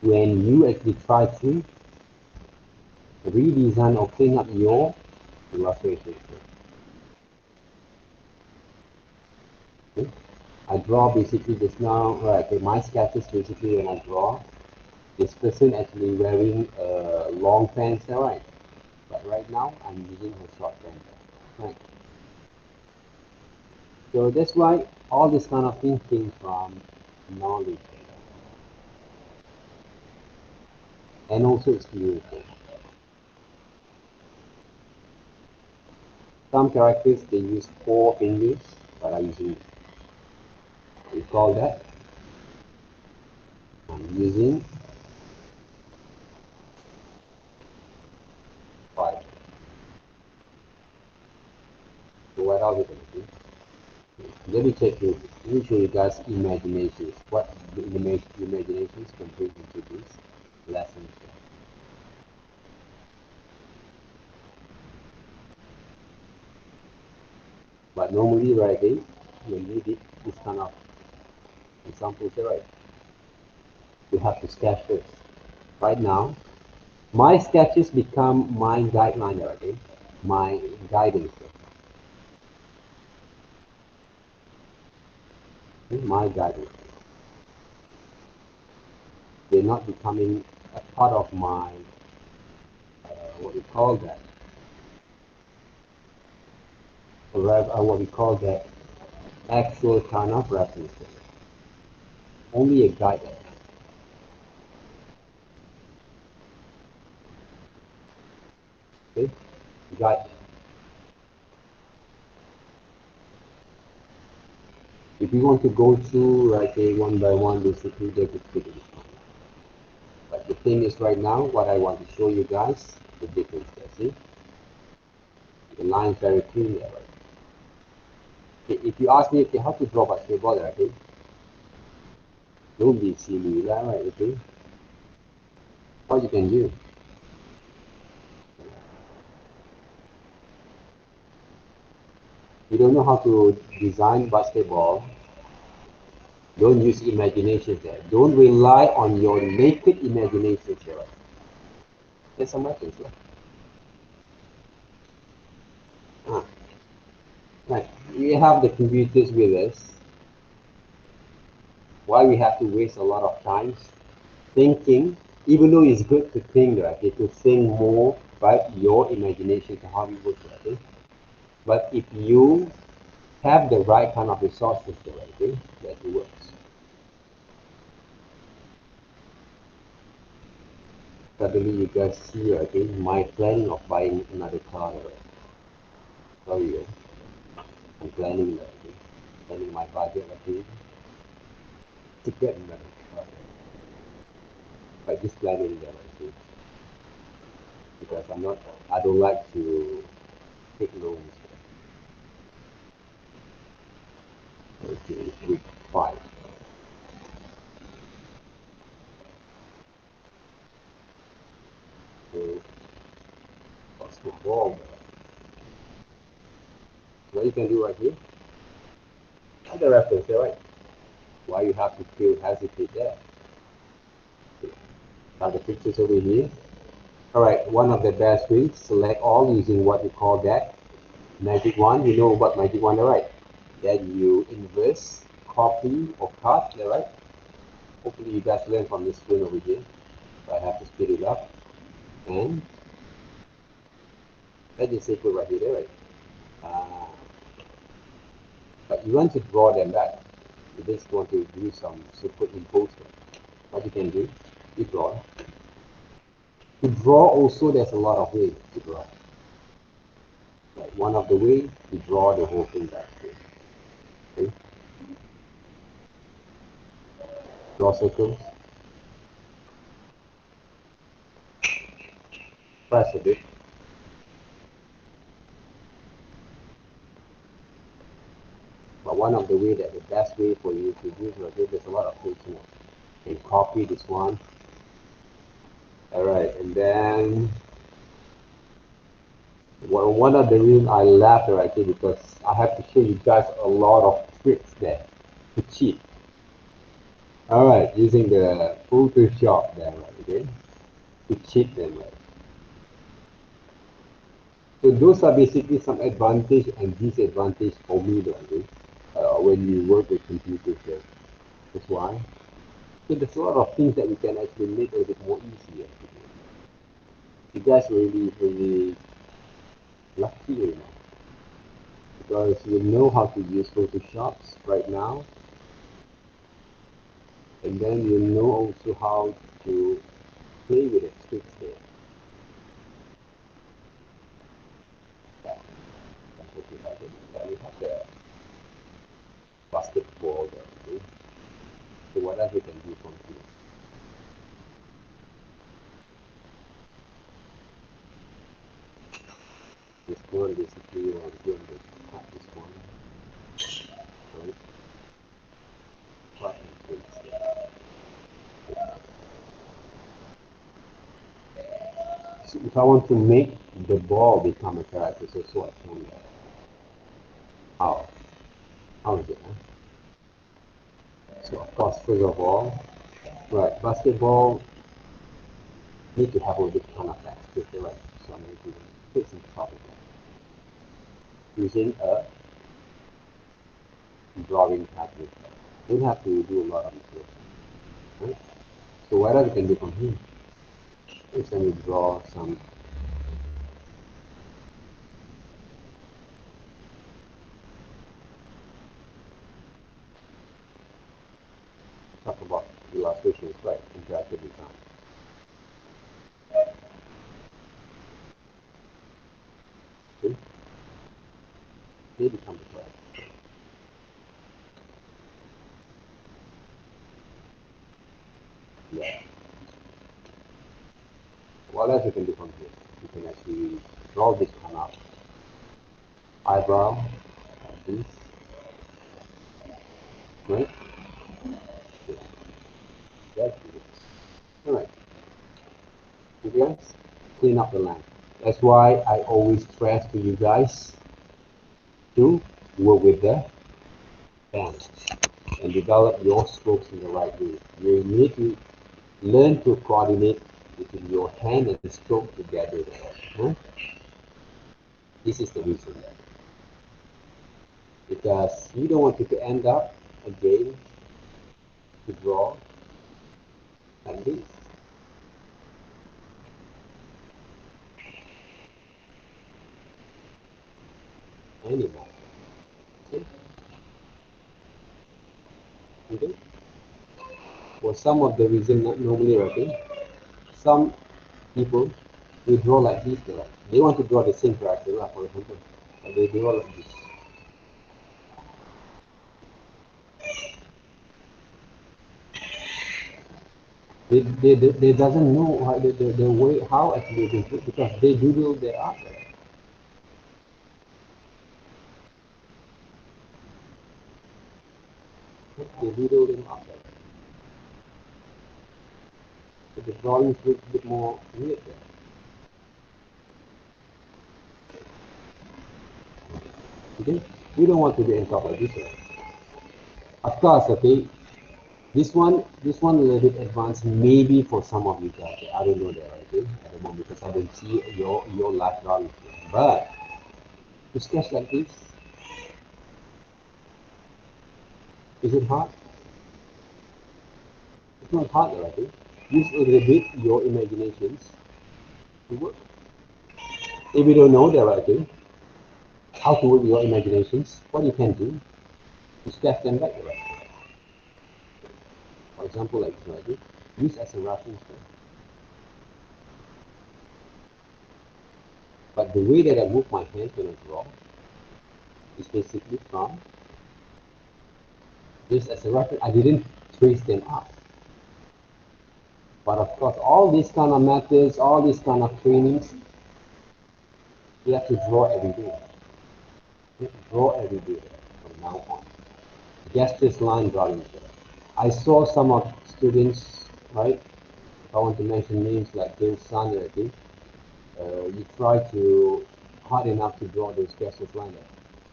S1: when you actually try to redesign or clean up your illustration. Okay? I draw basically just now, right? Okay, my sketches basically when I draw, this person actually wearing a long pants, right? But right now I'm using her short pants, right? So that's why all this kind of thing came from knowledge and also experience. Some characters they use 4 fingers, but I using we call that I'm using 5. So what else we can do? Let me take you. Let me show you guys imaginations. What the imaginations can bring into this lesson. But normally, right, when we did this kind of examples, right, we have to sketch first. Right now, my sketches become my guideline, okay? My guidance, okay? My guidance. They're not becoming a part of my, what we call that, what we call that actual kind of reference. Only a guidance, okay? Guide. If you want to go through like a one by one, basically they could fit it. But the thing is right now, what I want to show you guys, the difference there, see? The line's very clean there, right? Okay, if you ask me, okay, how to draw basketball, okay? Don't be silly, right? Okay? What you can do? You don't know how to design basketball, don't use imagination there. Don't rely on your naked imagination here. Right? There's some weapons, right? Ah, right. We have the computers with us. Why we have to waste a lot of time thinking, even though it's good to think, right? To think more, right? Your imagination to how it works, right? But if you have the right kind of resources there, right? That it works. Suddenly you guys see, okay, my planning of buying another car, right? Sorry, I'm planning that, okay? Planning my budget, okay, to get another car. By just planning that, okay? Because I don't like to take loans. Okay, week 5. So, what's the wrong? What you can do right here, add the reference there, right? Why you have to feel hesitate there? Have the pictures over here. Alright, one of the best ways, select all using what you call that magic wand. You know what magic wand, right? Then you inverse, copy or cut, right? Hopefully you guys learn from this screen over here. So I have to speed it up. And let's just say put right here, right? Uh, but you want to draw them back. You just want to do some superimpose them. What you can do, you draw. To draw also, there's a lot of ways to draw. Like one of the ways, you draw the whole thing back. Okay? Draw circles, press a bit. But one of the way that the best way for you to do it, there's a lot of ways, you know. You can copy this one. Alright, and then one of the reasons I laughed right here because I have to show you guys a lot of tricks there to cheat. Alright, using the Photoshop there, right, okay? To cheat them, right? So those are basically some advantage and disadvantage for me, okay? When you work with computers there. That's why. So there's a lot of things that we can actually make a bit more easier. You guys really lucky, you know, because you know how to use Photoshop right now, and then you know also how to play with the tricks there. Yeah, that's what we have it. Then we have the basketball there. Okay? So what else we can do from here? This one basically you want to go and cut this one, right? Cut and paste there. So if I want to make the ball become a character, so I can how? How is it? Huh? So of course, first of all, right, basketball need to have a bit kind of texture, right? So I'm going to put some top of that using a drawing pattern. Don't have to do a lot of material, right? So what else we can do from here is then we draw some talk about illustrations, right? Interactive design. See? They become the class. Yeah. What else we can do from here? We can actually draw this kind of eyebrow like this, right? Yeah. That's it. Alright. You guys clean up the line. That's why I always stress to you guys to work with the pen and develop your strokes in the right way. You need to learn to coordinate between your hand and stroke together. Huh? This is the reason. Because you don't want it to end up again to draw like this anymore. Okay? Okay? For some of the reason not normally okay, some people they draw like this, right? They want to draw the same character, like for example, but they draw like this. They doesn't know how the way how actually they do because they doodle their art. They doodle them up. So the drawings look a bit more weird there. Okay? We don't want to be on top like this. Right? Of course, okay, This one a little bit advanced, maybe for some of you guys. I don't know that, okay, at the moment because I don't see your life drawing. But to sketch like this, is it hard? It's not hard, right? Use a little bit your imaginations to work. If you don't know the right thing, how to work your imaginations, what you can do is sketch them back the right way. For example, like this, right? Use as a reference point. But the way that I move my hands when I draw is basically from this as a reference. I didn't trace them up. But of course, all these kind of methods, all these kind of trainings, you have to draw every day. You have to draw every day from now on. Gestures, line drawing. I saw some of students, right? If I want to mention names like James Sun, I think, you try to hard enough to draw those gestures line there.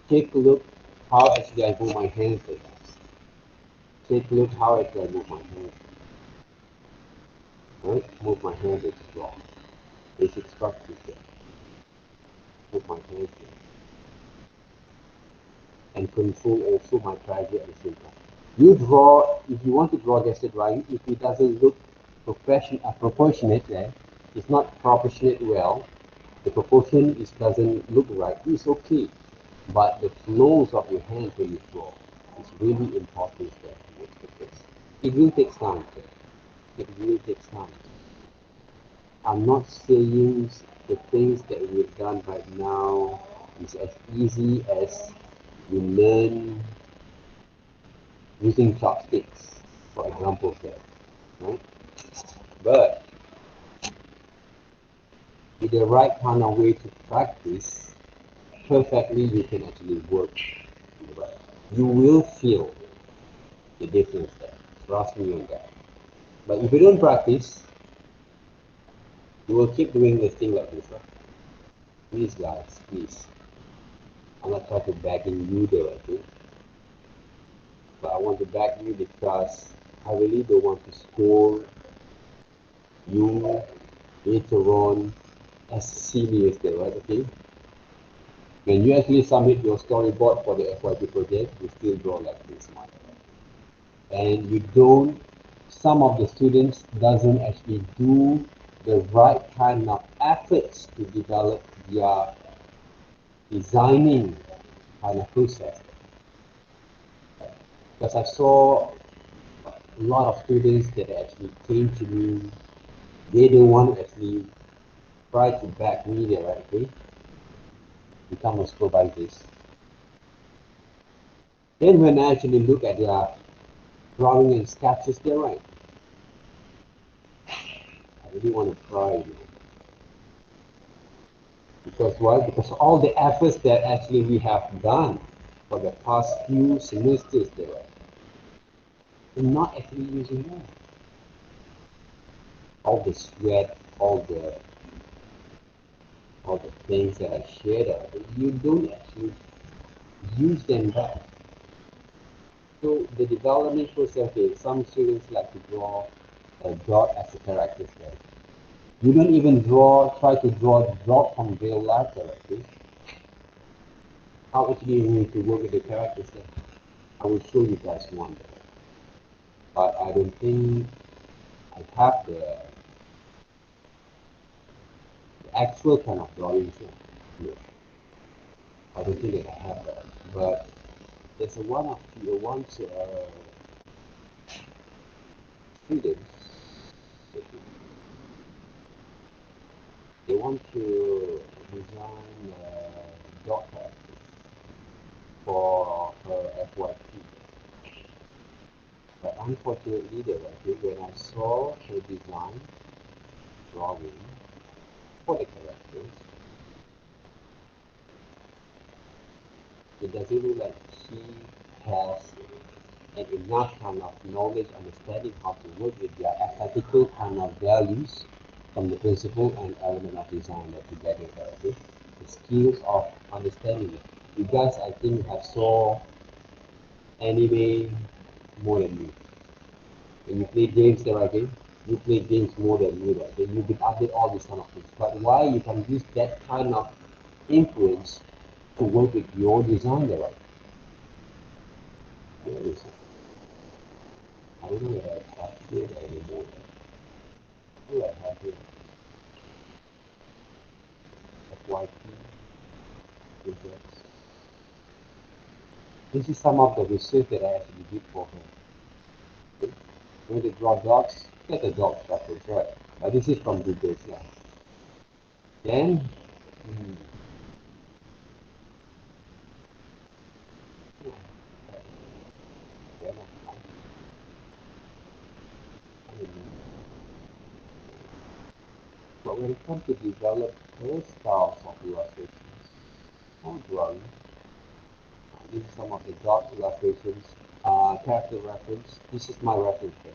S1: Take a look how actually I move my hands like that. Take a look how actually I move my hands. Right? Move my hands as draw. Basic structure there. Move my hands there. And control also my pressure at the same time. You draw, if you want to draw gesture drawing, if it doesn't look proportionate there, it's not proportionate well, the proportion doesn't look right, it's okay. But the flows of your hands when you draw is really important there towards the face. It will take time. It will take time. I'm not saying the things that we've done right now is as easy as you learn using chopsticks, for example, there, right? But with the right kind of way to practice, perfectly you can actually work in the right. You will feel the difference there. Trust me on that. But if you don't practice, you will keep doing this thing like this, right? Please guys, please. I'm not trying to begging you there, okay? But I want to beg you because I really don't want to score you later on as serious there, right? Okay? When you actually submit your storyboard for the FYP project, you still draw like this one. And you don't, some of the students doesn't actually do the right kind of efforts to develop their designing kind of process. Because I saw a lot of students that actually came to me, they don't want to actually try to back me there, right? Okay? Become a supervisors. Then when I actually look at their drawing and sketches, they're right. I really want to cry, you know. Because why? Because all the efforts that actually we have done for the past few semesters there, we're not actually using them. All the sweat, all the things that I shared, you don't actually use them back. So the development process is some students like to draw a dot as a character there. You don't even try to draw a dot from real life directly. How actually you need to work with the characters there? I will show you guys one day. But I don't think I have the actual kind of drawings here. No, I don't think that I have that. But there's a one of the ones students, they want to design a dog character for her FYP. But unfortunately, when I saw her design drawing for the characters, it doesn't look like she has an enough kind of knowledge, understanding how to work with their aesthetical kind of values from the principle and element of design that together, okay? The skills of understanding it. You guys, I think, have saw anime more than me. When you play games there again, you play games more than me, right? Then you can update all these kind of things. But why you can use that kind of influence to work with your design there, right? Where is it? I don't know whether I have here anymore. What do I have here? FYP, projects. This is some of the research that I actually did for her. Okay? When they draw dots, get the dot structures, right? This is from Google, yeah. Then, hmm, yeah, but when it comes to develop her styles of illustrations, or drawing, these are some of the dot illustrations, character reference. This is my reference here.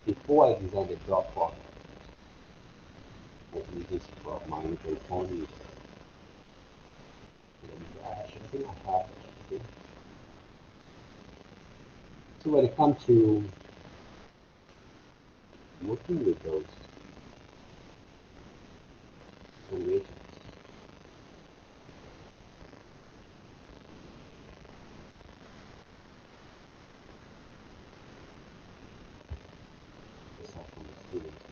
S1: Before I designed the dot for this is for my little pony. I think I have. Okay. So when it comes to working with those animations, aside from experience.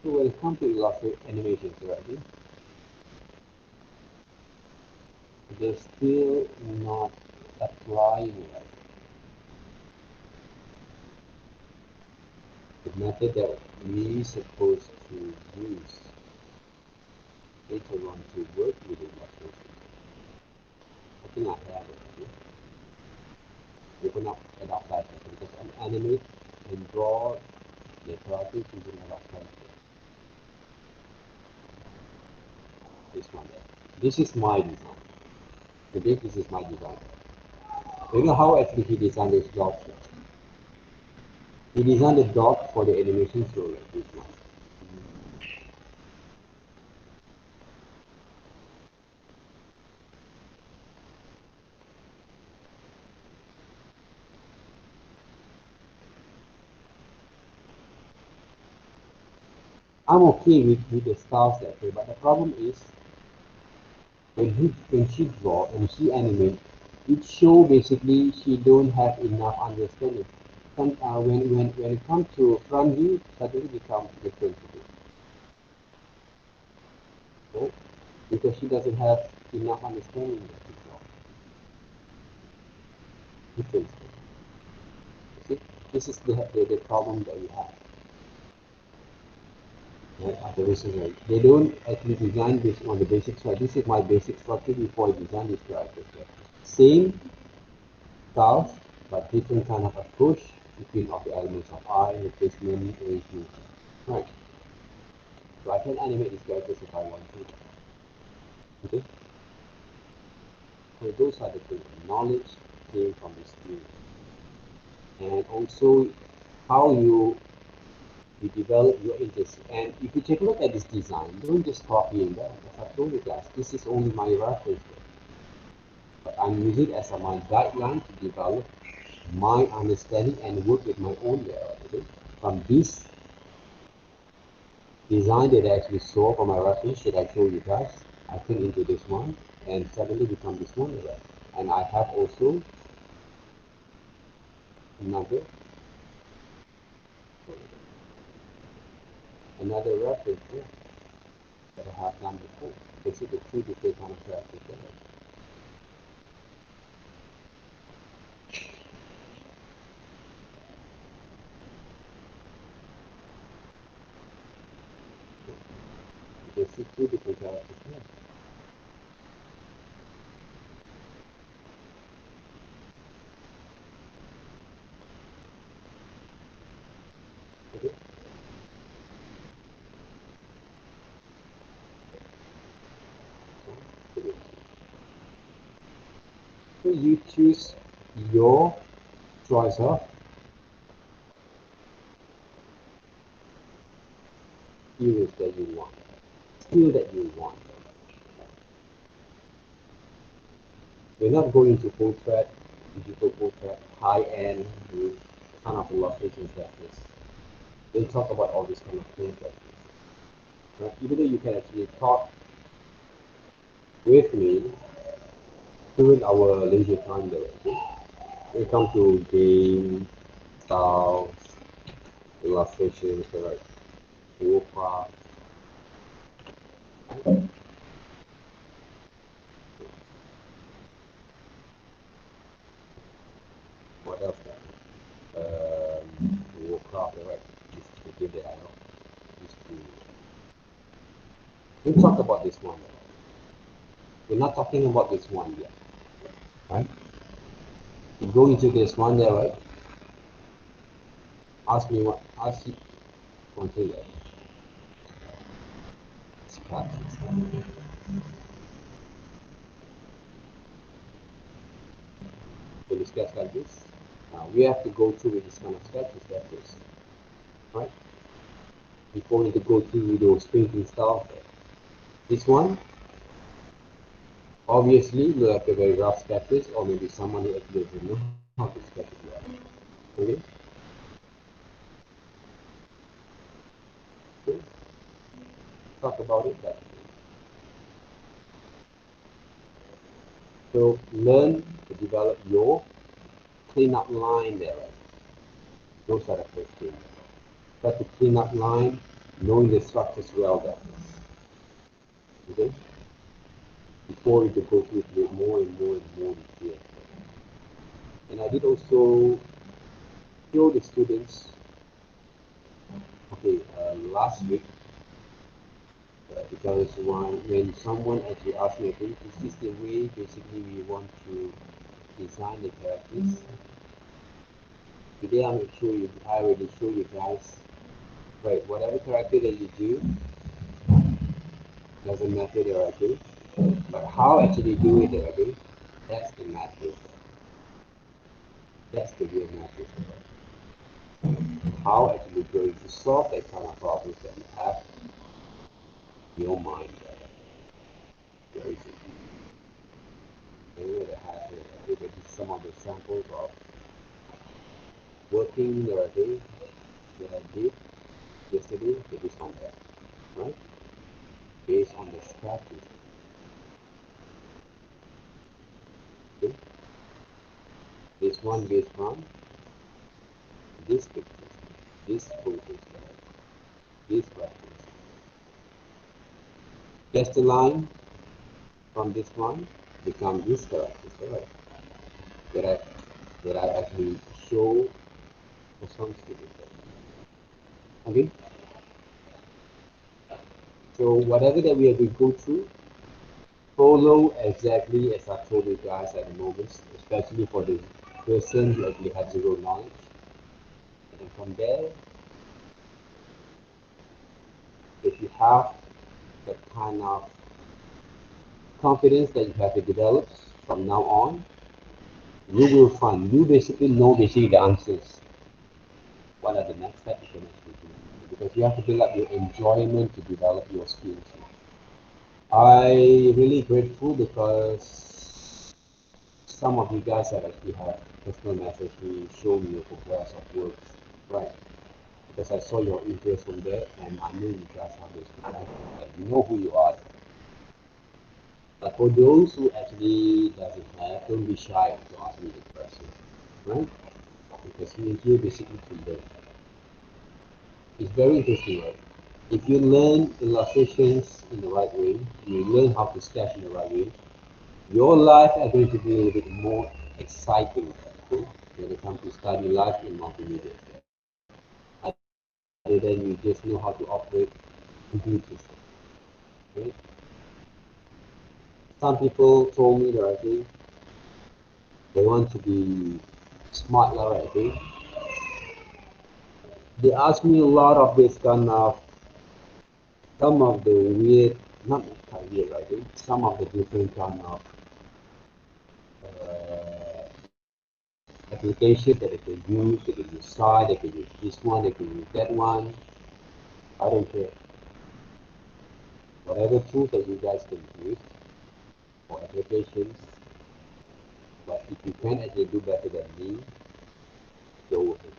S1: So when it comes to illustrate animations already, they're still not applying right. The method that we supposed to use later on to work with illustrations. I think I have it. Okay? Open up Adobe Flash because I animate and draw the characters using Adobe Flash. This one there. This is my design. Okay, this is my design. You know how actually he designed this dog? He designed a dog for the animation show like this one. I'm okay with the styles that way, but the problem is when she draw and she animate, it show basically she don't have enough understanding. When it comes to front view, suddenly becomes different to it. Right? Because she doesn't have enough understanding of the draw. Different. You see, this is the problem that we have. Right? The reason right. They don't actually design based on the basic structure. This is my basic structure before I design this character. Same styles, but different kind of approach between of the elements of eye, replacement, arrangement. Right. So I can animate these characters if I want to. Okay. So those are the things. Knowledge came from the experience. And also how you develop your interest. And if you take a look at this design, don't just copy and that. As I told you guys, this is only my reference. But I'm using it as my guideline to develop my understanding and work with my own layout. Okay? From this design that I actually saw for my reference that I told you guys, I put into this one and suddenly become this one layout. And I have also another reference here that I have done before. You see the two different kind of characters there. You can see two different characters here. Okay. So you choose your choice of heroes that you want, skill that you want. We're not going to full thread. digital portrait, high-end kind of illustrations like this. We'll talk about all these kind of things like this. Right? Even though you can actually talk with me during our leisure time there. Okay? When it comes to game, styles, illustrations, right? Warcraft. Right? What else? Warcraft, right? This is the game that I know. Used to. We'll talk about this one. We're not talking about this one yet, right? You go into this one there, right? Ask me what. Ask you one thing there. Scratches. So the sketch like this. Now we have to go through with this kind of sketches like this, right? Before we go through those painting styles. This one, obviously, you have a very rough sketches, or maybe someone who actually doesn't know how to sketch it well. Okay? Okay? Talk about it that way. So learn to develop your clean up line there. Right? Those are the first things. Try to clean up line, knowing the structures well there. Okay? Before you go through it more and more and more detail. And I did also show the students, okay, last week, because when someone actually asked me, okay, is this the way basically we want to design the characters? Today I'm going to show you, I already show you guys, right, whatever character that you do, doesn't matter there, okay? But how actually do it there, okay? That's the matter. That's the real matter. How actually going to solve that kind of problems that you have in your mind. There is a have maybe some of the samples of working the day that I did yesterday based on that, right? Based on the sketches. Okay? This one based on this picture, this photos, this reference. Just a line from this one become this characters, right? That I that I actually show for some students. Okay? So whatever that we have to go through, follow exactly as I told you guys at the moment, especially for the person who actually has zero knowledge. And from there, if you have that kind of confidence that you have to develop from now on, you will find, you basically know basically the answers. What are the next steps you can actually do? Because you have to build up your enjoyment to develop your skills. I really grateful because some of you guys have actually had personal message to show me your progress of work, right? Because I saw your interest from there, and I know you guys have this progress, and you know who you are. But for those who actually doesn't have, don't be shy to ask me the question, right? Because we are here basically to learn. It's very interesting, right? If you learn illustrations in the right way, you learn how to sketch in the right way, your life is going to be a little bit more exciting, okay? When it comes to study life in multimedia. Other than you just know how to operate computers, okay? Some people told me that they want to be smart, right? Okay? They asked me a lot of this kind of some of the weird, not kind of weird, right? Okay? Some of the different kind of applications that they can use. They can use Sky, they can use this one, they can use that one. I don't care. Whatever tools that you guys can use for applications, But if you can actually do better than me, go with it.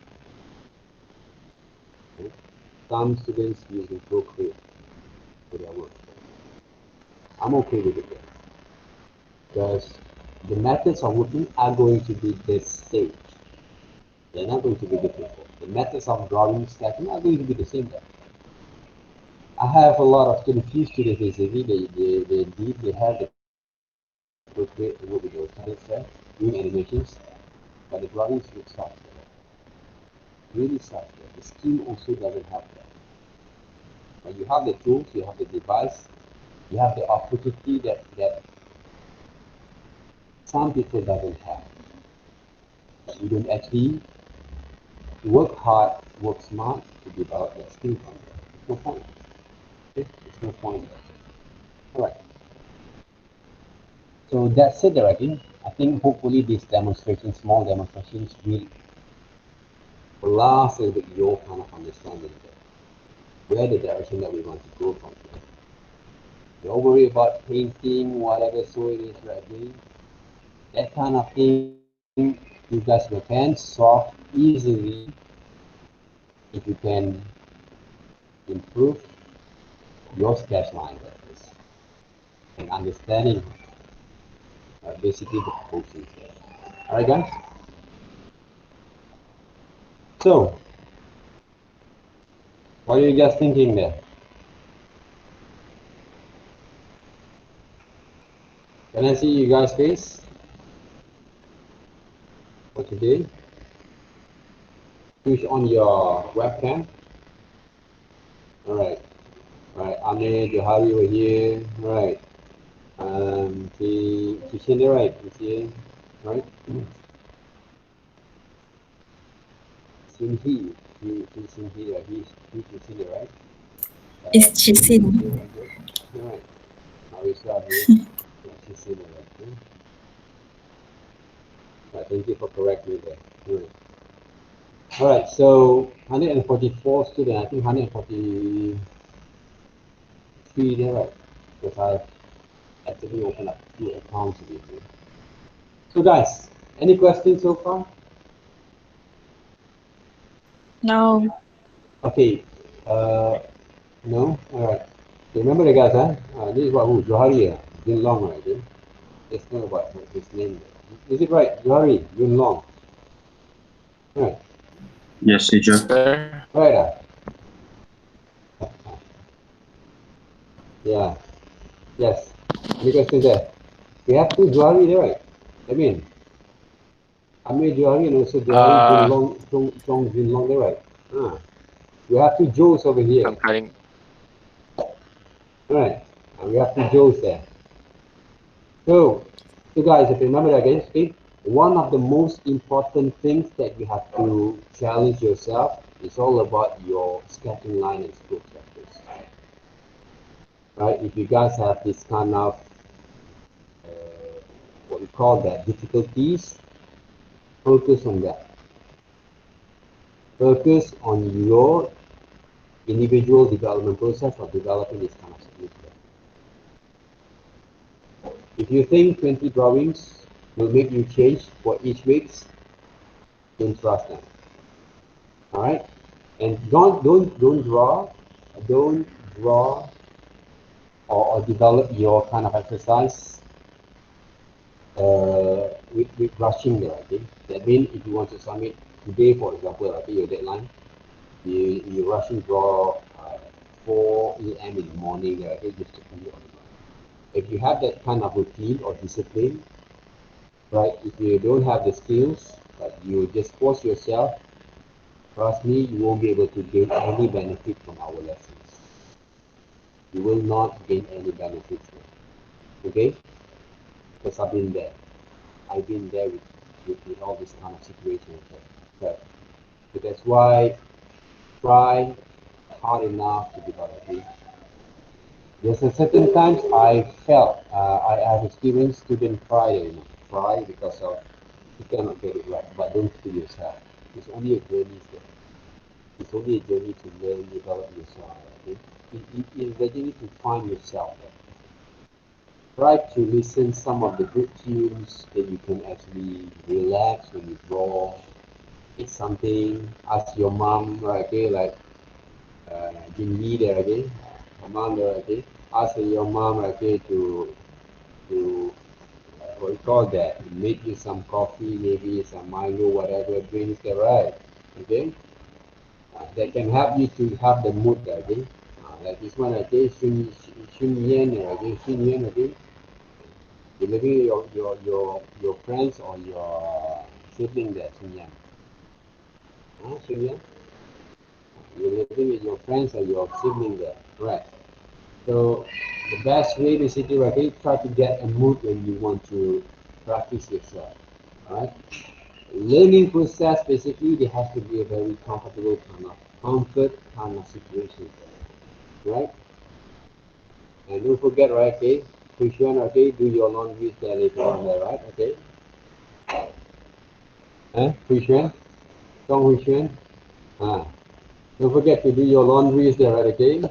S1: Okay? Some students using Procreate for their work. I'm okay with it because the methods of working are going to be the same. They're not going to be different. The methods of drawing, sketching are going to be the same. I have a lot of students, few students basically, they have the Procreate to work with those talent set, doing animations, but the drawings look such really such that the skill also doesn't have that. When you have the tools, you have the device, you have the opportunity that some people doesn't have. You don't actually work hard, work smart to develop that skill from there. There's no point. Okay? There's no point. Alright. So that's it already. I think hopefully these demonstrations, small demonstrations, will last a little bit your kind of understanding there. Where the direction that we want to go from here. Don't worry about painting, whatever so it is right there. That kind of thing you guys can solve easily if you can improve your sketch line practice and understanding basically the proportions there. Alright guys? So, what are you guys thinking there? Can I see you guys' face? What you did? Switch on your webcam. Alright. Alright, Ane, Johari over here. Alright. Chị Cindy, right? Chị, right? Cindy, she Cindy, right? He's Cindy, right?
S2: It's
S1: Cindy,
S2: Chisin.
S1: okay, right? Good. Alright. Now we start here. Yeah, she's Cindy, right? Okay. Right, thank you for correcting me there. Alright. Alright, so 144 students, I think 143 there, right? Because I've actively opened up 2 accounts with you. So guys, any questions so far?
S3: No.
S1: Okay, no? Alright. Remember the guys, huh? This is what who? Johari, Jin Long, right? Let's know about his name. Is it right? Johari, Jin Long. Right.
S4: Yes, teacher.
S5: Sir.
S1: Right. Yeah. Yes. Any question there? We have two Johari there, right? I mean, Amir Johari and also Johari Jin
S5: Uh,
S1: Long, Chong Jin Long there, right? Ah. We have two Joes over here.
S5: I'm cutting.
S1: Right. And we have two Joes there. So, guys, if you remember that again, okay, one of the most important things that you have to challenge yourself is all about your sketching line and stroke practice. Right? If you guys have this kind of what we call that difficulties, focus on that. Focus on your individual development process of developing this kind of skills. If you think 20 drawings will make you change for each week, don't trust them. All right, and don't draw or develop your kind of exercise with rushing there. Okay, that means if you want to submit today, for example, okay, your deadline, you rushing draw 4 a.m. in the morning there. Okay, just to complete on the ground. If you have that kind of routine or discipline, right? If you don't have the skills, but you just force yourself, trust me, you won't be able to gain any benefit from our lessons. You will not gain any benefits. Okay? Because I've been there. I've been there with all this kind of situations. Okay? So that's why try hard enough to develop it. There's a certain times I felt I have experienced student try because of you cannot get it right, but don't kill yourself. It's only a journey. It's only a journey to learn, develop yourself. Okay? It's a journey to find yourself. try to listen some of the good tunes that you can actually relax when you draw. Eat something. Ask your mom, right? Okay, like Jin Yi there, okay, mom there, okay. Ask your mom, okay, to what you call that? Make you some coffee, maybe some Milo, whatever drinks there, right? Okay. That can help you to have the mood, okay. Like this one, okay, Xun Yan, okay, Xun Yan, okay. You're living with your friends or your sibling there, Xun Yan. Xun Yan. You're living with your friends or your sibling there, right? So the best way basically, okay, try to get a mood when you want to practice yourself. Alright? Learning process basically there has to be a very comfortable kind of comfort kind of situation. Right? And don't forget, right, okay, Christian, okay, do your laundry there later on there, right? Okay? Christian? Song Christian? Ah. Don't forget to do your laundry there, right, okay?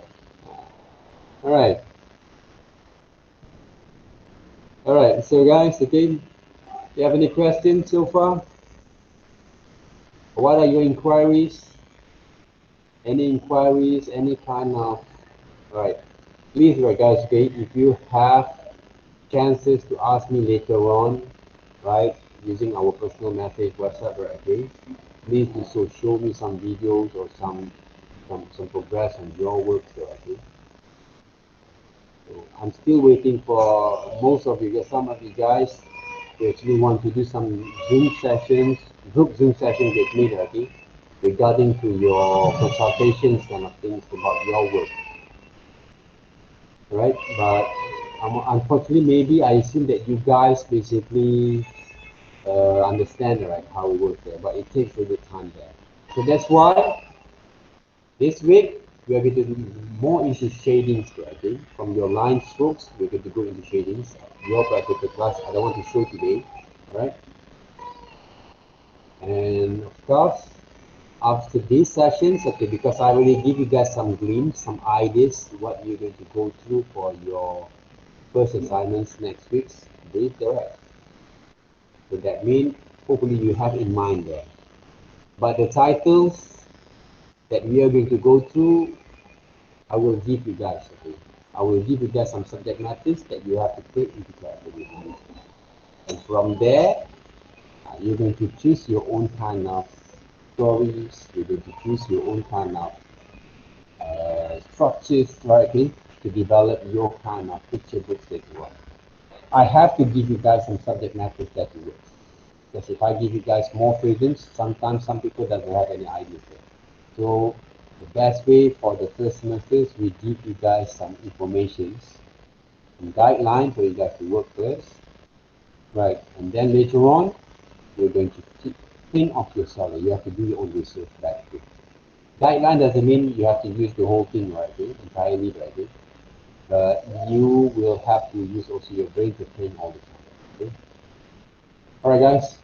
S1: Alright. Alright, so guys, okay, do you have any questions so far? What are your inquiries? Any inquiries, any kind of, right? Please, right, guys, okay, if you have chances to ask me later on, right, using our personal message, WhatsApp, right, okay, please do so. Show me some videos or some progress on your work, okay. So I'm still waiting for most of you guys, some of you guys, to actually want to do some Zoom sessions, group Zoom sessions with me, okay, regarding to your consultations kind of things about your work, right? But unfortunately, maybe I assume that you guys basically understand, right, how it works there, but it takes a bit time there. So that's why this week we are going to do more into shadings there, okay? From your line strokes, we're going to go into shadings. Your practical class, I don't want to show today, right? And of course, after these sessions, okay, because I already give you guys some glimpse, some ideas, what you're going to go through for your first assignments next week's brief direct. So that means hopefully you have in mind there. But the titles that we are going to go through, I will give you guys, okay? I will give you guys some subject matters that you have to take into consideration. And from there, you're going to choose your own kind of stories, you're going to choose your own kind of structures, right, okay, to develop your kind of picture books that you want. I have to give you guys some subject matters that you work. Because if I give you guys more freedoms, sometimes some people doesn't have any ideas there. So the best way for the first semesters, we give you guys some information, some guidelines for you guys to work first, right? And then later on, you're going to think of yourself. You have to do your own research back. Guideline doesn't mean you have to use the whole thing, right? Entirely, right? But you will have to use also your brain to think all the time. Okay? All right, guys.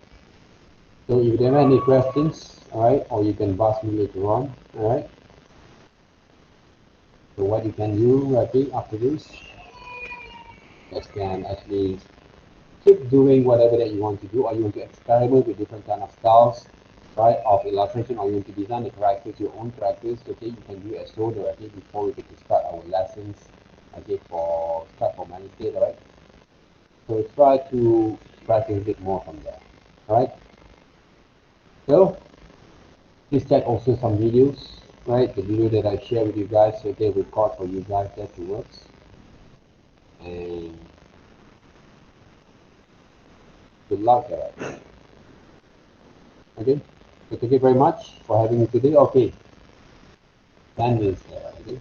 S1: So if you have any questions, all right, or you can ask me later on, all right. So what you can do, okay, after this, you can actually keep doing whatever that you want to do, or you want to experiment with different kind of styles, right, of illustration, or you want to design the characters, your own characters, okay, you can do it as so, okay, before we get to start our lessons, okay, for Wednesday, right. So try to practice a bit more from there, all right. So please check also some videos, right? The video that I share with you guys, okay, record for you guys afterwards. And good luck, guys. Okay? So thank you very much for having me today. Okay, attendance there, okay?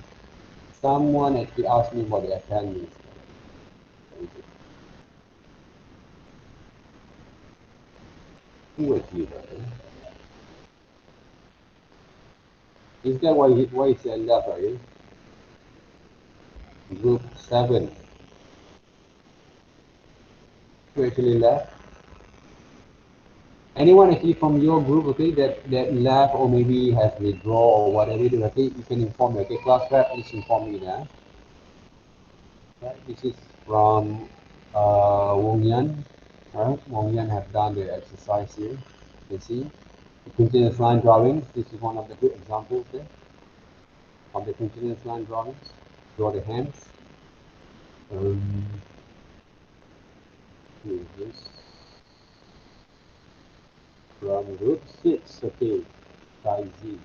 S1: Someone actually asked me about the attendance there. Who actually there? Is that why it's left, right? Group 7. Who actually left? Anyone actually from your group, okay, that left or maybe has withdrawn or whatever, okay, you can inform me, okay, class rep, please inform me there. Right, this is from Wong Yan, right? Wong Yan have done the exercise here. You can see the continuous line drawing. This is one of the good examples there of the continuous line drawings. Draw the hands. Here it is. From root 6, okay, psi z.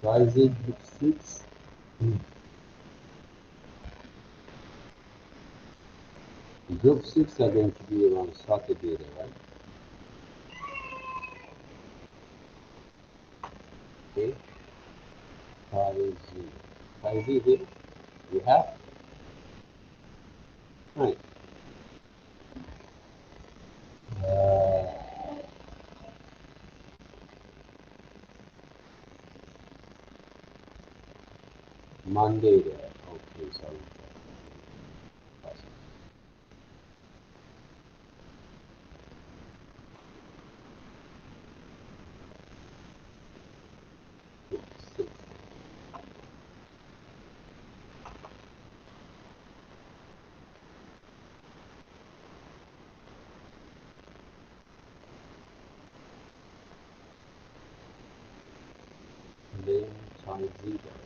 S1: Psi z root 6. Group 6 are going to be around Saturday, right? Okay. Psi z. Psi z here. You have? Right. Monday there. Okay, sorry. Six. Then psi z there.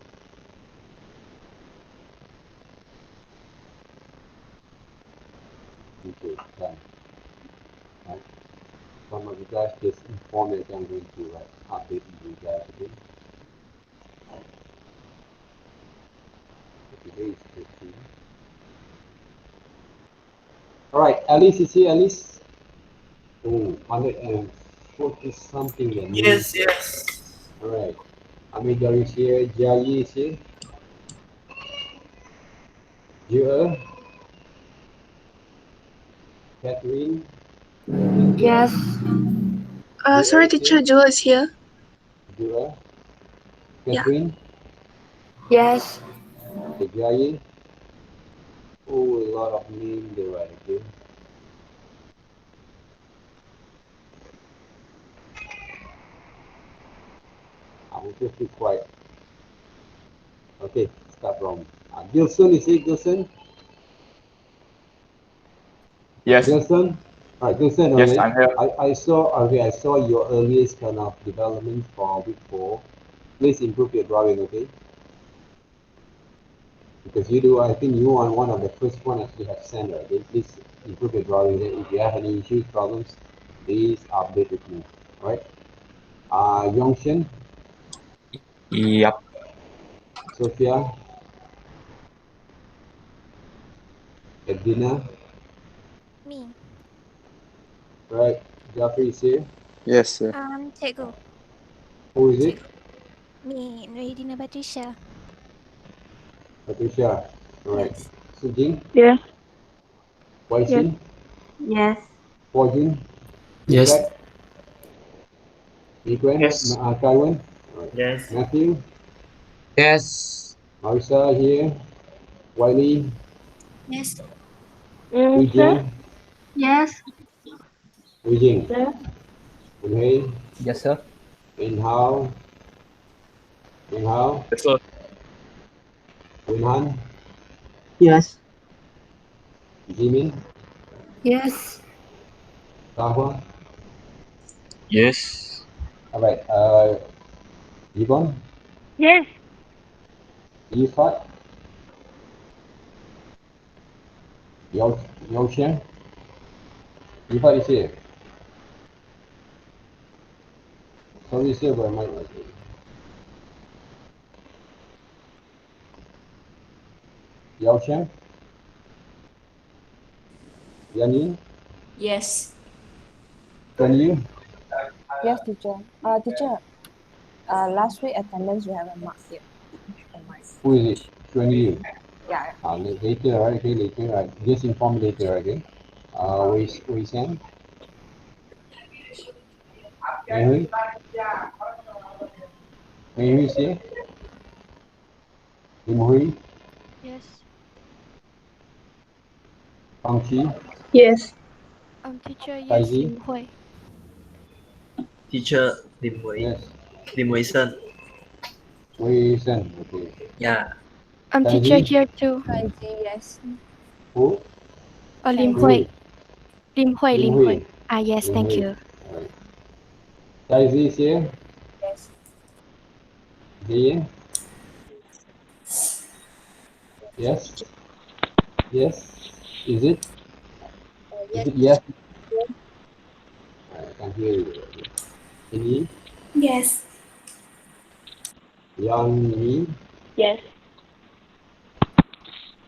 S1: Okay, done. Right. Some of you guys just inform me that I'm going to update you guys again. Today is 15. Alright, Alice is here, Alice. Oh, 140 something there.
S2: Yes, yes.
S1: Alright. Amida is here, Jai is here. Jia, Catherine.
S3: Yes.
S1: Jia
S3: Sorry,
S1: is
S3: teacher.
S1: here.
S3: Joel is here.
S1: Jia,
S3: Yeah.
S1: Catherine.
S3: Yes.
S1: Okay, Jai. Oh, a lot of names there, right? Okay. I will just be quiet. Okay, start from Gilson is here, Gilson.
S5: Yes,
S1: Gilson. Alright, Gilson,
S5: yes,
S1: okay.
S5: I'm here.
S1: I saw your earliest kind of development for week 4. Please improve your drawing, okay? Because I think you are one of the first one actually have sent, okay? Please improve your drawing. If you have any issues, problems, please update with me. Alright? Yongshen,
S5: Yep.
S1: Sophia, Edina,
S6: Me.
S1: right? Jeffrey is here.
S5: Yes, sir.
S6: Cikgu.
S1: Who is it?
S6: Me, Radina Patricia.
S1: Patricia. Alright.
S6: Yes.
S1: Sujin,
S3: Yes.
S1: Waisin,
S3: Yes.
S1: Pojin,
S2: Yes.
S1: Ifrat, Ikwen,
S4: Yes.
S1: Kaiwan, alright.
S2: Yes.
S1: Matthew,
S2: Yes.
S1: Marisa here, Wiley,
S6: Yes.
S1: Eugene,
S3: Yes.
S1: Eugene,
S3: Yes.
S1: and hey,
S5: Yes, sir.
S1: and how,
S5: Yes, sir.
S1: Winhan,
S3: Yes.
S1: Jimin,
S3: Yes.
S1: Kahwa,
S5: Yes.
S1: alright, Yvonne,
S3: Yes.
S1: Ifat, Yao Chen, Ifat is here. Sorry, is here, but I might not say. Yao Chen, Yanin,
S7: Yes.
S1: Can you?
S8: Yes, teacher. Teacher, last week attendance you haven't marked yet. Oh my.
S1: Who is it? Chuan Yu.
S8: Yeah.
S1: Later, right? Okay, later, right? Just inform later, okay? Wei San, Mei Hui, Mei Hui is here. Lim Hui,
S6: Yes.
S1: Pang Chi,
S3: Yes.
S6: Teacher,
S1: Tai
S6: yes,
S1: Ji,
S6: Lim Hui.
S2: Teacher Lim Wei.
S1: yes.
S2: Lim Wei Sen.
S1: Wei Shen, okay.
S2: Yeah.
S3: Teacher
S1: Taiji,
S3: here too.
S8: Hi, yes.
S1: who?
S3: Lim
S8: Hi,
S3: Hui. Lim Hui,
S1: Lim
S3: Lim
S1: Hui.
S3: Hui. Ah, yes,
S1: Lim
S3: thank
S1: Hui.
S3: you.
S1: Alright. Taiji is here.
S8: yes.
S1: Jayen? Yes? Yes? Is it? Is
S8: Yes,
S1: it yes? I can't hear you. Ini?
S6: Yes.
S1: Yang Ini?
S3: Yes.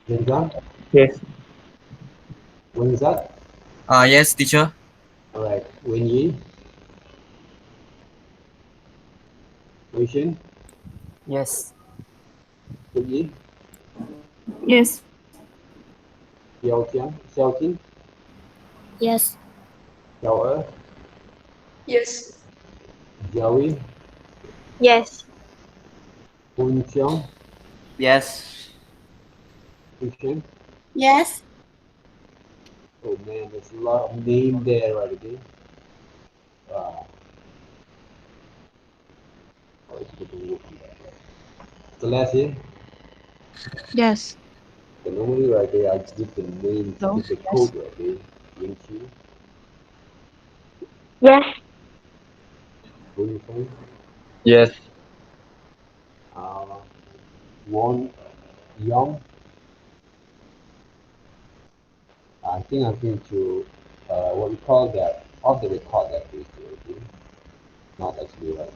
S1: Zenzan?
S5: Yes.
S1: Wenzat?
S2: Yes, teacher.
S1: Alright. Wenyi? Weishin?
S5: Yes.
S1: Yi?
S3: Yes.
S1: Xiao Tian? Xiao Tin?
S6: Yes.
S1: Xiao Er?
S6: Yes.
S1: Jiawi?
S3: Yes.
S1: Hun Xiong?
S2: Yes.
S1: Yushin?
S6: Yes.
S1: Oh man, there's a lot of name there already. Uh, oh, it's good to look at that. Celeste?
S3: Yes.
S1: So normally right there, I give the names,
S3: No.
S1: give the code right there. Ying Chi?
S3: Yes.
S1: Hun Feng?
S5: Yes.
S1: Uh, Won Yong? I think I'm going to, what we call that, off the record that basically. Not actually right.